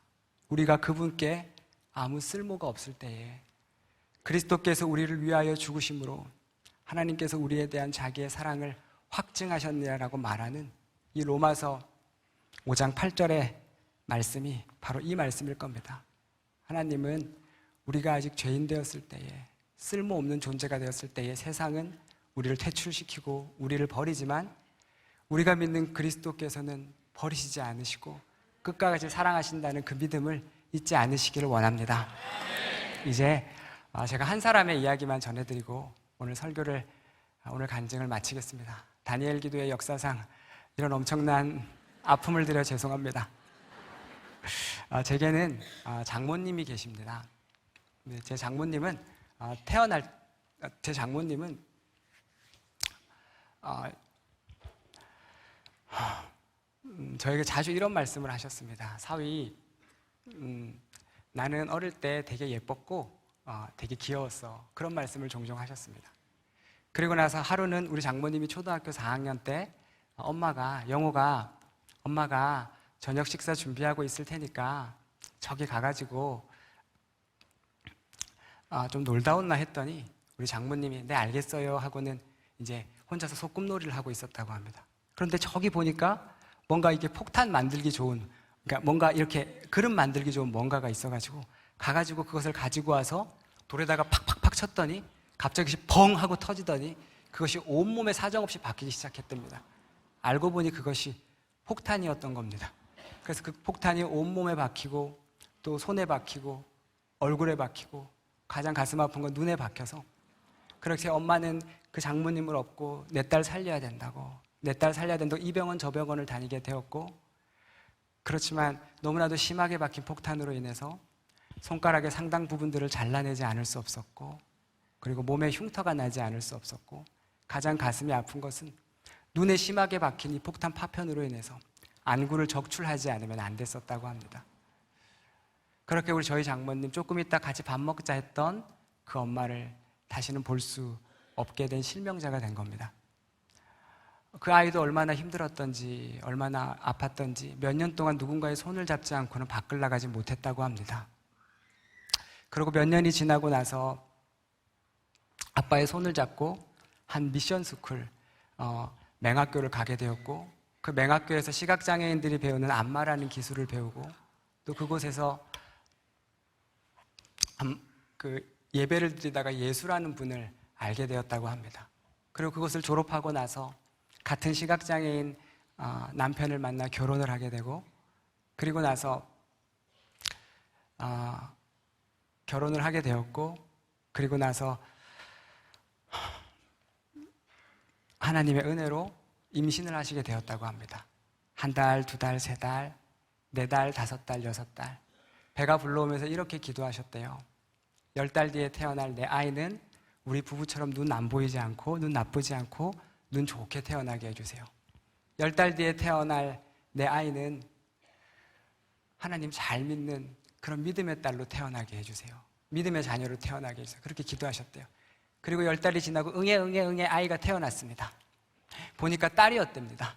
우리가 그분께 아무 쓸모가 없을 때에 그리스도께서 우리를 위하여 죽으심으로 하나님께서 우리에 대한 자기의 사랑을 확증하셨느냐라고 말하는 이 로마서 5장 8절의 말씀이 바로 이 말씀일 겁니다. 하나님은 우리가 아직 죄인 되었을 때에 쓸모없는 존재가 되었을 때에 세상은 우리를 퇴출시키고 우리를 버리지만 우리가 믿는 그리스도께서는 버리시지 않으시고 끝까지 사랑하신다는 그 믿음을 잊지 않으시기를 원합니다. 이제 제가 한 사람의 이야기만 전해드리고 오늘 설교를 오늘 간증을 마치겠습니다. 다니엘 기도의 역사상 이런 엄청난 아픔을 드려 죄송합니다. 제게는 장모님이 계십니다. 제 장모님은 저에게 자주 이런 말씀을 하셨습니다. 사위, 나는 어릴 때 되게 예뻤고 되게 귀여웠어. 그런 말씀을 종종 하셨습니다. 그리고 나서 하루는 우리 장모님이 초등학교 4학년 때 영호가 엄마가 저녁 식사 준비하고 있을 테니까 저기 가가지고 좀 놀다 온나 했더니 우리 장모님이 네 알겠어요 하고는 이제 혼자서 소꿉놀이를 하고 있었다고 합니다. 그런데 저기 보니까 뭔가 이게 폭탄 만들기 좋은, 그러니까 뭔가 이렇게 그릇 만들기 좋은 뭔가가 있어가지고 가가지고 그것을 가지고 와서 돌에다가 팍팍팍 쳤더니 갑자기 벙 하고 터지더니 그것이 온몸에 사정없이 바뀌기 시작했답니다. 알고 보니 그것이 폭탄이었던 겁니다. 그래서 그 폭탄이 온몸에 박히고 또 손에 박히고 얼굴에 박히고 가장 가슴 아픈 건 눈에 박혀서 그렇게 엄마는 그 장모님을 업고 내 딸 살려야 된다고, 내 딸 살려야 된다고 이 병원 저 병원을 다니게 되었고, 그렇지만 너무나도 심하게 박힌 폭탄으로 인해서 손가락의 상당 부분들을 잘라내지 않을 수 없었고, 그리고 몸에 흉터가 나지 않을 수 없었고, 가장 가슴이 아픈 것은 눈에 심하게 박힌 이 폭탄 파편으로 인해서 안구를 적출하지 않으면 안 됐었다고 합니다. 그렇게 우리 저희 장모님 조금 있다 같이 밥 먹자 했던 그 엄마를 다시는 볼 수 없게 된 실명자가 된 겁니다. 그 아이도 얼마나 힘들었던지 얼마나 아팠던지 몇 년 동안 누군가의 손을 잡지 않고는 밖을 나가지 못했다고 합니다. 그리고 몇 년이 지나고 나서 아빠의 손을 잡고 한 미션 스쿨, 맹학교를 가게 되었고, 그 맹학교에서 시각장애인들이 배우는 안마라는 기술을 배우고, 또 그곳에서 그 예배를 드리다가 예수라는 분을 알게 되었다고 합니다. 그리고 그것을 졸업하고 나서 같은 시각장애인 남편을 만나 결혼을 하게 되고, 그리고 나서 결혼을 하게 되었고, 그리고 나서 하나님의 은혜로 임신을 하시게 되었다고 합니다. 한 달, 두 달, 세 달, 네 달, 다섯 달, 여섯 달 배가 불러오면서 이렇게 기도하셨대요. 10달 뒤에 태어날 내 아이는 우리 부부처럼 눈 안 보이지 않고 눈 나쁘지 않고 눈 좋게 태어나게 해주세요. 10달 뒤에 태어날 내 아이는 하나님 잘 믿는 그런 믿음의 딸로 태어나게 해주세요. 믿음의 자녀로 태어나게 해주세요. 그렇게 기도하셨대요. 그리고 10달이 지나고 응애 아이가 태어났습니다. 보니까 딸이었답니다.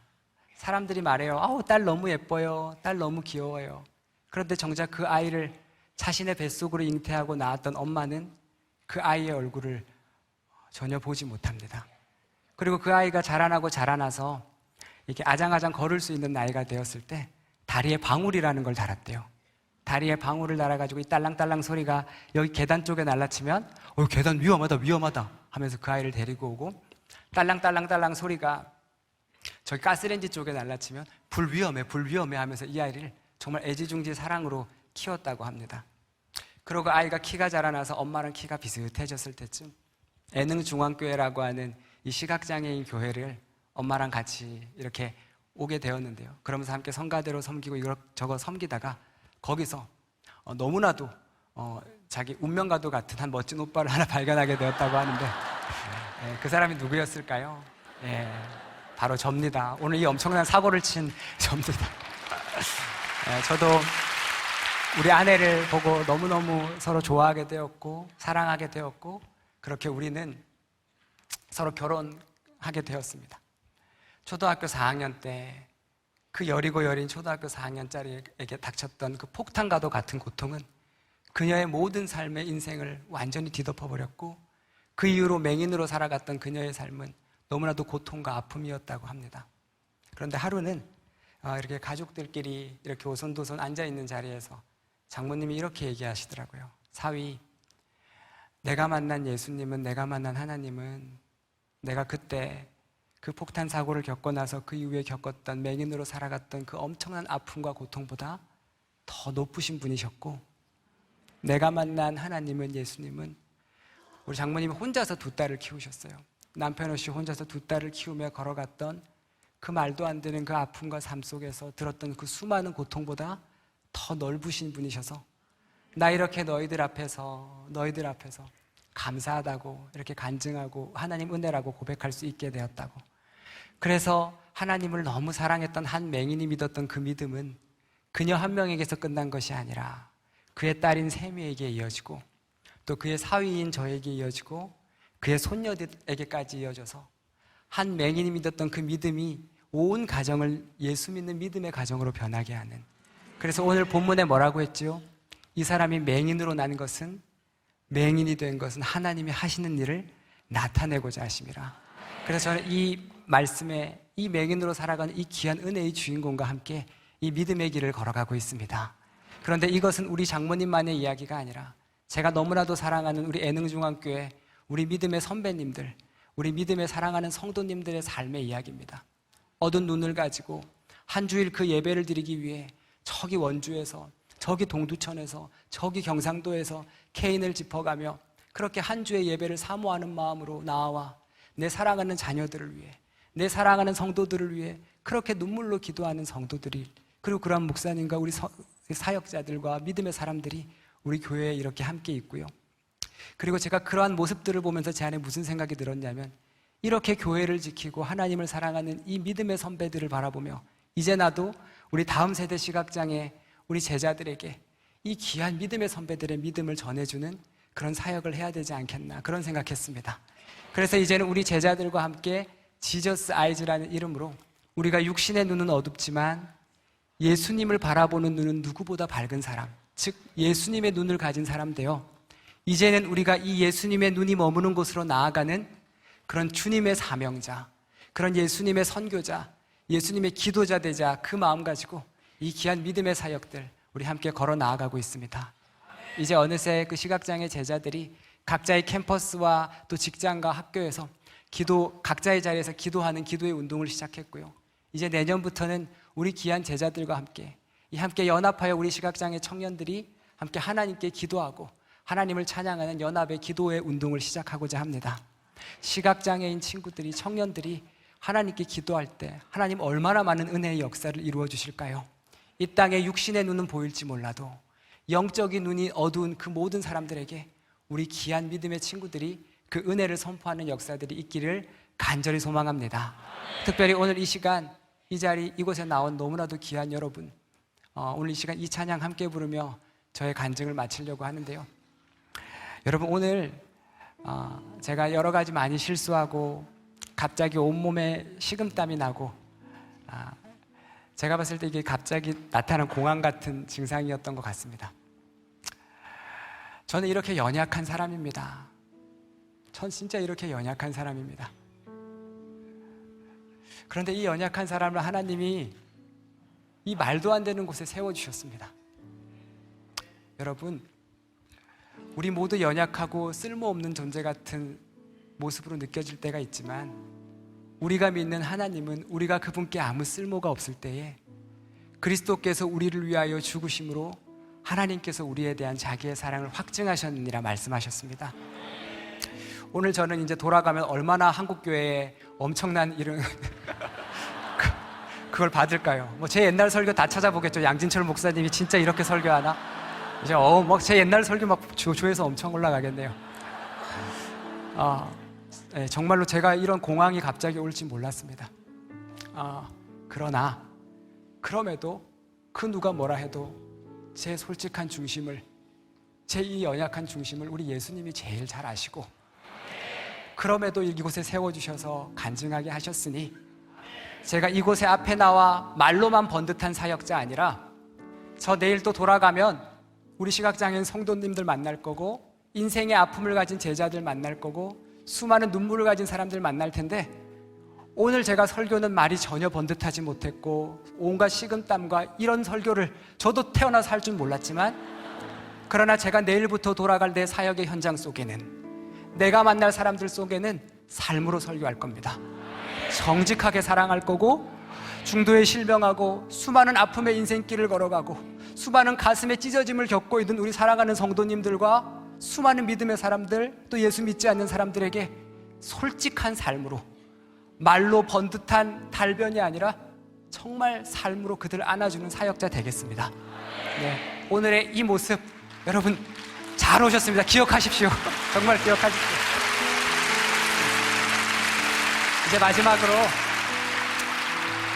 사람들이 말해요. 아우, 딸 너무 예뻐요. 딸 너무 귀여워요. 그런데 정작 그 아이를 자신의 뱃속으로 잉태하고 낳았던 엄마는 그 아이의 얼굴을 전혀 보지 못합니다. 그리고 그 아이가 자라나서 이렇게 아장아장 걸을 수 있는 나이가 되었을 때 다리에 방울이라는 걸 달았대요. 다리에 방울을 달아가지고 이 딸랑딸랑 소리가 여기 계단 쪽에 날라치면 계단 위험하다 하면서 그 아이를 데리고 오고, 딸랑딸랑 소리가 저기 가스레인지 쪽에 날라치면 불 위험해 하면서 이 아이를 정말 애지중지 사랑으로 키웠다고 합니다. 그러고 아이가 키가 자라나서 엄마랑 키가 비슷해졌을 때쯤 애능중앙교회라고 하는 이 시각장애인 교회를 엄마랑 같이 이렇게 오게 되었는데요. 그러면서 함께 성가대로 섬기고 이것저것 섬기다가 거기서 너무나도 자기 운명과도 같은 한 멋진 오빠를 하나 발견하게 되었다고 하는데, 그 사람이 누구였을까요? 바로 접니다. 오늘 이 엄청난 사고를 친 접니다. 저도 우리 아내를 보고 너무너무 서로 좋아하게 되었고 사랑하게 되었고, 그렇게 우리는 서로 결혼하게 되었습니다. 초등학교 4학년 때 그 여리고 여린 초등학교 4학년짜리에게 닥쳤던 그 폭탄과도 같은 고통은 그녀의 모든 삶의 인생을 완전히 뒤덮어버렸고, 그 이후로 맹인으로 살아갔던 그녀의 삶은 너무나도 고통과 아픔이었다고 합니다. 그런데 하루는 이렇게 가족들끼리 이렇게 오손도손 앉아있는 자리에서 장모님이 이렇게 얘기하시더라고요. 사위, 내가 만난 예수님은, 내가 만난 하나님은 내가 그때 그 폭탄 사고를 겪고 나서 그 이후에 겪었던 맹인으로 살아갔던 그 엄청난 아픔과 고통보다 더 높으신 분이셨고, 내가 만난 하나님은, 예수님은 우리 장모님이 혼자서 두 딸을 키우셨어요. 남편 없이 혼자서 두 딸을 키우며 걸어갔던 그 말도 안 되는 그 아픔과 삶 속에서 들었던 그 수많은 고통보다 더 넓으신 분이셔서 나 이렇게 너희들 앞에서 감사하다고 이렇게 간증하고 하나님 은혜라고 고백할 수 있게 되었다고. 그래서 하나님을 너무 사랑했던 한 맹인이 믿었던 그 믿음은 그녀 한 명에게서 끝난 것이 아니라 그의 딸인 세미에게 이어지고, 또 그의 사위인 저에게 이어지고, 그의 손녀에게까지 이어져서 한 맹인이 믿었던 그 믿음이 온 가정을 예수 믿는 믿음의 가정으로 변하게 하는. 그래서 오늘 본문에 뭐라고 했지요? 이 사람이 맹인으로 난 것은 맹인이 된 것은 하나님이 하시는 일을 나타내고자 하심이라. 그래서 저는 이 말씀에 이 맹인으로 살아가는 이 귀한 은혜의 주인공과 함께 이 믿음의 길을 걸어가고 있습니다. 그런데 이것은 우리 장모님만의 이야기가 아니라 제가 너무나도 사랑하는 우리 애능중앙교회 우리 믿음의 선배님들, 우리 믿음의 사랑하는 성도님들의 삶의 이야기입니다. 어두운 눈을 가지고 한 주일 그 예배를 드리기 위해 저기 원주에서, 저기 동두천에서, 저기 경상도에서 케인을 짚어가며 그렇게 한 주의 예배를 사모하는 마음으로 나와 내 사랑하는 자녀들을 위해, 내 사랑하는 성도들을 위해 그렇게 눈물로 기도하는 성도들이, 그리고 그러한 목사님과 우리 사역자들과 믿음의 사람들이 우리 교회에 이렇게 함께 있고요. 그리고 제가 그러한 모습들을 보면서 제 안에 무슨 생각이 들었냐면, 이렇게 교회를 지키고 하나님을 사랑하는 이 믿음의 선배들을 바라보며 이제 나도 우리 다음 세대 시각장애 우리 제자들에게 이 귀한 믿음의 선배들의 믿음을 전해주는 그런 사역을 해야 되지 않겠나, 그런 생각했습니다. 그래서 이제는 우리 제자들과 함께 지저스 아이즈라는 이름으로 우리가 육신의 눈은 어둡지만 예수님을 바라보는 눈은 누구보다 밝은 사람, 즉 예수님의 눈을 가진 사람 되어 이제는 우리가 이 예수님의 눈이 머무는 곳으로 나아가는 그런 주님의 사명자, 그런 예수님의 선교자, 예수님의 기도자 되자, 그 마음 가지고 이 귀한 믿음의 사역들 우리 함께 걸어 나아가고 있습니다. 이제 어느새 그 시각장애 제자들이 각자의 캠퍼스와 또 직장과 학교에서 각자의 자리에서 기도하는 기도의 운동을 시작했고요. 이제 내년부터는 우리 귀한 제자들과 함께 함께 연합하여 우리 시각장애 청년들이 함께 하나님께 기도하고 하나님을 찬양하는 연합의 기도의 운동을 시작하고자 합니다. 시각장애인 친구들이, 청년들이 하나님께 기도할 때 하나님 얼마나 많은 은혜의 역사를 이루어 주실까요? 이 땅에 육신의 눈은 보일지 몰라도 영적인 눈이 어두운 그 모든 사람들에게 우리 귀한 믿음의 친구들이 그 은혜를 선포하는 역사들이 있기를 간절히 소망합니다. 특별히 오늘 이 시간, 이 자리, 이곳에 나온 너무나도 귀한 여러분, 오늘 이 시간 이 찬양 함께 부르며 저의 간증을 마치려고 하는데요. 여러분, 오늘 제가 여러 가지 많이 실수하고 갑자기 온몸에 식은땀이 나고 제가 봤을 때 이게 갑자기 나타난 공황 같은 증상이었던 것 같습니다. 저는 이렇게 연약한 사람입니다. 전 진짜 이렇게 연약한 사람입니다. 그런데 이 연약한 사람을 하나님이 이 말도 안 되는 곳에 세워주셨습니다. 여러분, 우리 모두 연약하고 쓸모없는 존재 같은 모습으로 느껴질 때가 있지만 우리가 믿는 하나님은 우리가 그분께 아무 쓸모가 없을 때에 그리스도께서 우리를 위하여 죽으심으로 하나님께서 우리에 대한 자기의 사랑을 확증하셨느니라 말씀하셨습니다. 오늘 저는 이제 돌아가면 얼마나 한국교회에 엄청난 이런 그걸 받을까요? 제 옛날 설교 다 찾아보겠죠. 양진철 목사님이 진짜 이렇게 설교하나? 이제 제 옛날 설교 조회수 엄청 올라가겠네요. 네, 정말로 제가 이런 공황이 갑자기 올지 몰랐습니다. 그럼에도 그 누가 뭐라 해도 제 솔직한 중심을, 제 이 연약한 중심을 우리 예수님이 제일 잘 아시고 그럼에도 이곳에 세워주셔서 간증하게 하셨으니 제가 이곳에 앞에 나와 말로만 번듯한 사역자 아니라 저 내일 또 돌아가면 우리 시각장애인 성도님들 만날 거고 인생의 아픔을 가진 제자들 만날 거고 수많은 눈물을 가진 사람들 만날 텐데 오늘 제가 설교는 말이 전혀 번듯하지 못했고 온갖 식은땀과 이런 설교를 저도 태어나서 할 줄 몰랐지만 그러나 제가 내일부터 돌아갈 내 사역의 현장 속에는 내가 만날 사람들 속에는 삶으로 설교할 겁니다. 정직하게 사랑할 거고 중도에 실명하고 수많은 아픔의 인생길을 걸어가고 수많은 가슴에 찢어짐을 겪고 있는 우리 사랑하는 성도님들과 수많은 믿음의 사람들, 또 예수 믿지 않는 사람들에게 솔직한 삶으로, 말로 번듯한 달변이 아니라 정말 삶으로 그들을 안아주는 사역자 되겠습니다. 네, 오늘의 이 모습 여러분 잘 오셨습니다. 기억하십시오. 정말 기억하십시오. 이제 마지막으로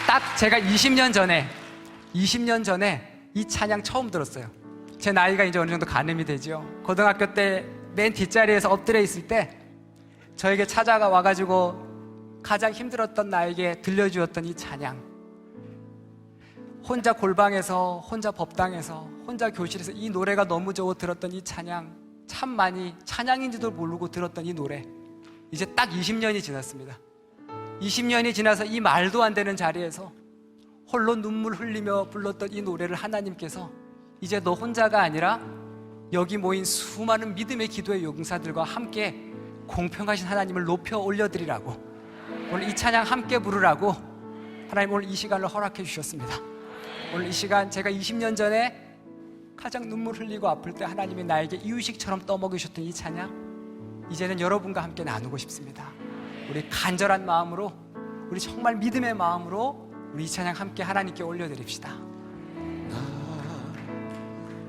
딱 제가 20년 전에 이 찬양 처음 들었어요. 제 나이가 이제 어느 정도 가늠이 되죠. 고등학교 때 맨 뒷자리에서 엎드려 있을 때 저에게 찾아가 와가지고 가장 힘들었던 나에게 들려주었던 이 찬양, 혼자 골방에서, 혼자 법당에서, 혼자 교실에서 이 노래가 너무 좋아 들었던 이 찬양, 참 많이 찬양인지도 모르고 들었던 이 노래, 이제 딱 20년이 지났습니다. 20년이 지나서 이 말도 안 되는 자리에서 홀로 눈물 흘리며 불렀던 이 노래를 하나님께서 이제 너 혼자가 아니라 여기 모인 수많은 믿음의 기도의 용사들과 함께 공평하신 하나님을 높여 올려드리라고, 오늘 이 찬양 함께 부르라고 하나님 오늘 이 시간을 허락해 주셨습니다. 오늘 이 시간, 제가 20년 전에 가장 눈물 흘리고 아플 때 하나님이 나에게 이유식처럼 떠먹이셨던 이 찬양, 이제는 여러분과 함께 나누고 싶습니다. 우리 간절한 마음으로, 우리 정말 믿음의 마음으로 우리 이 찬양 함께 하나님께 올려드립시다.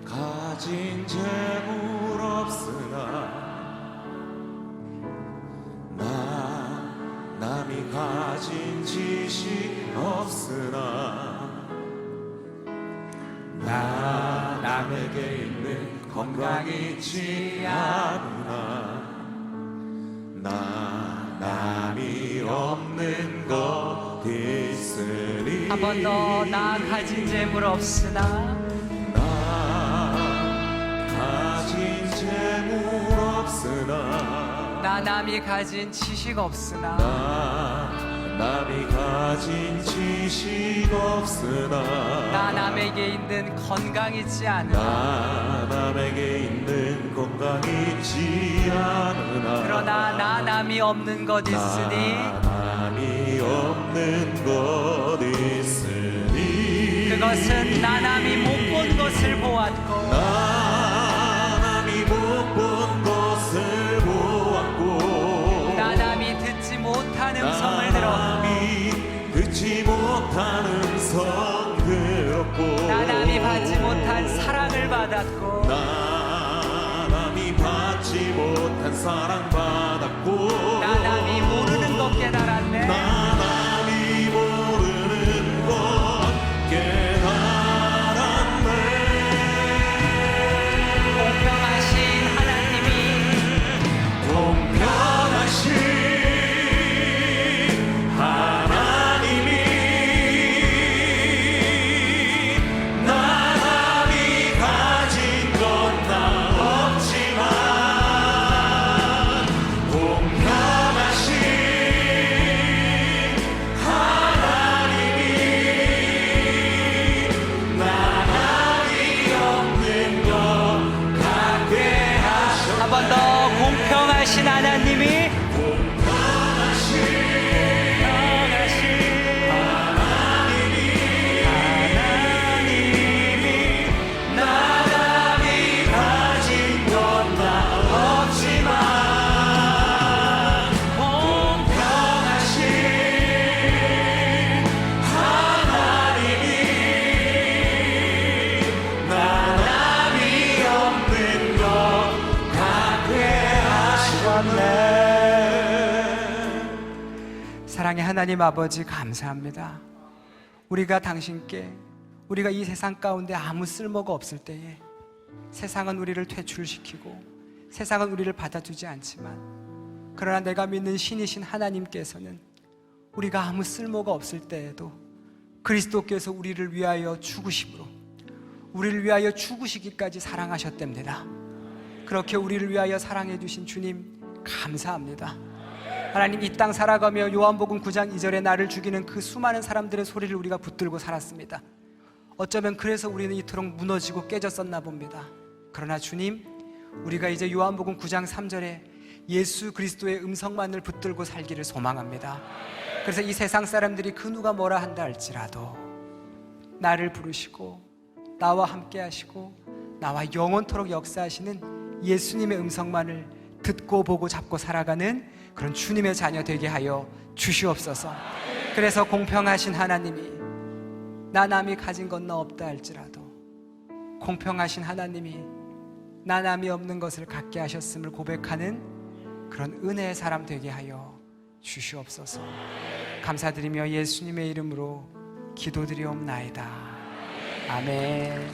가진 재물 없으나 남이 가진 지식 없으나 남에게 있는 건강이 있지 않으나 남이 없는 것 있으니 한 번 더. 나 가진 재물 없으나 가진 재물 없으나 나 남이 가진 지식 없으나 남이 가진 지식 없으나 나 남에게 있는 건강 있지 않으나 남에게 있는 건강 있지 않으나 그러나 나 남이 없는 것 있으니 남이 없는 것 있으니 그것은 나 남이 못 본 것을 보았고 남이 못 본 것을 보았고 나 남이 듣지 못한 음성을 들었고 남이 듣지 못한 음성 들었고 나 남이 받지 못한 사랑을 받았고 남이 받지 못한 사랑 받았고 나 남이 모르는 것 깨달았네. 남이 모르는 것 깨달았네. 공평하신 하나님이 공평하신 하나님이 남이 가진 건 나 없지만 공평하신 하나님이 남이 없는 것 갖게 하셨네. 한 번 더. 공평하신 하나님이 남이 가진 건 나 없지만 공평하신 하나님이 남이 없는 것 갖게 하셨네. 사랑의 하나님 아버지, 감사합니다. 우리가 당신께, 우리가 이 세상 가운데 아무 쓸모가 없을 때에 세상은 우리를 퇴출시키고 세상은 우리를 받아주지 않지만, 그러나 내가 믿는 신이신 하나님께서는 우리가 아무 쓸모가 없을 때에도 그리스도께서 우리를 위하여 죽으심으로, 우리를 위하여 죽으시기까지 사랑하셨답니다. 그렇게 우리를 위하여 사랑해 주신 주님 감사합니다. 하나님, 이 땅 살아가며 요한복음 9장 2절에 나를 죽이는 그 수많은 사람들의 소리를 우리가 붙들고 살았습니다. 어쩌면 그래서 우리는 이토록 무너지고 깨졌었나 봅니다. 그러나 주님, 우리가 이제 요한복음 9장 3절에 예수 그리스도의 음성만을 붙들고 살기를 소망합니다. 그래서 이 세상 사람들이 그 누가 뭐라 한다 할지라도 나를 부르시고 나와 함께 하시고 나와 영원토록 역사하시는 예수님의 음성만을 듣고 보고 잡고 살아가는 그런 주님의 자녀 되게 하여 주시옵소서. 그래서 공평하신 하나님이 나 남이 가진 건 나 없다 할지라도 공평하신 하나님이 나 남이 없는 것을 갖게 하셨음을 고백하는 그런 은혜의 사람 되게 하여 주시옵소서. 감사드리며 예수님의 이름으로 기도드리옵나이다. 아멘.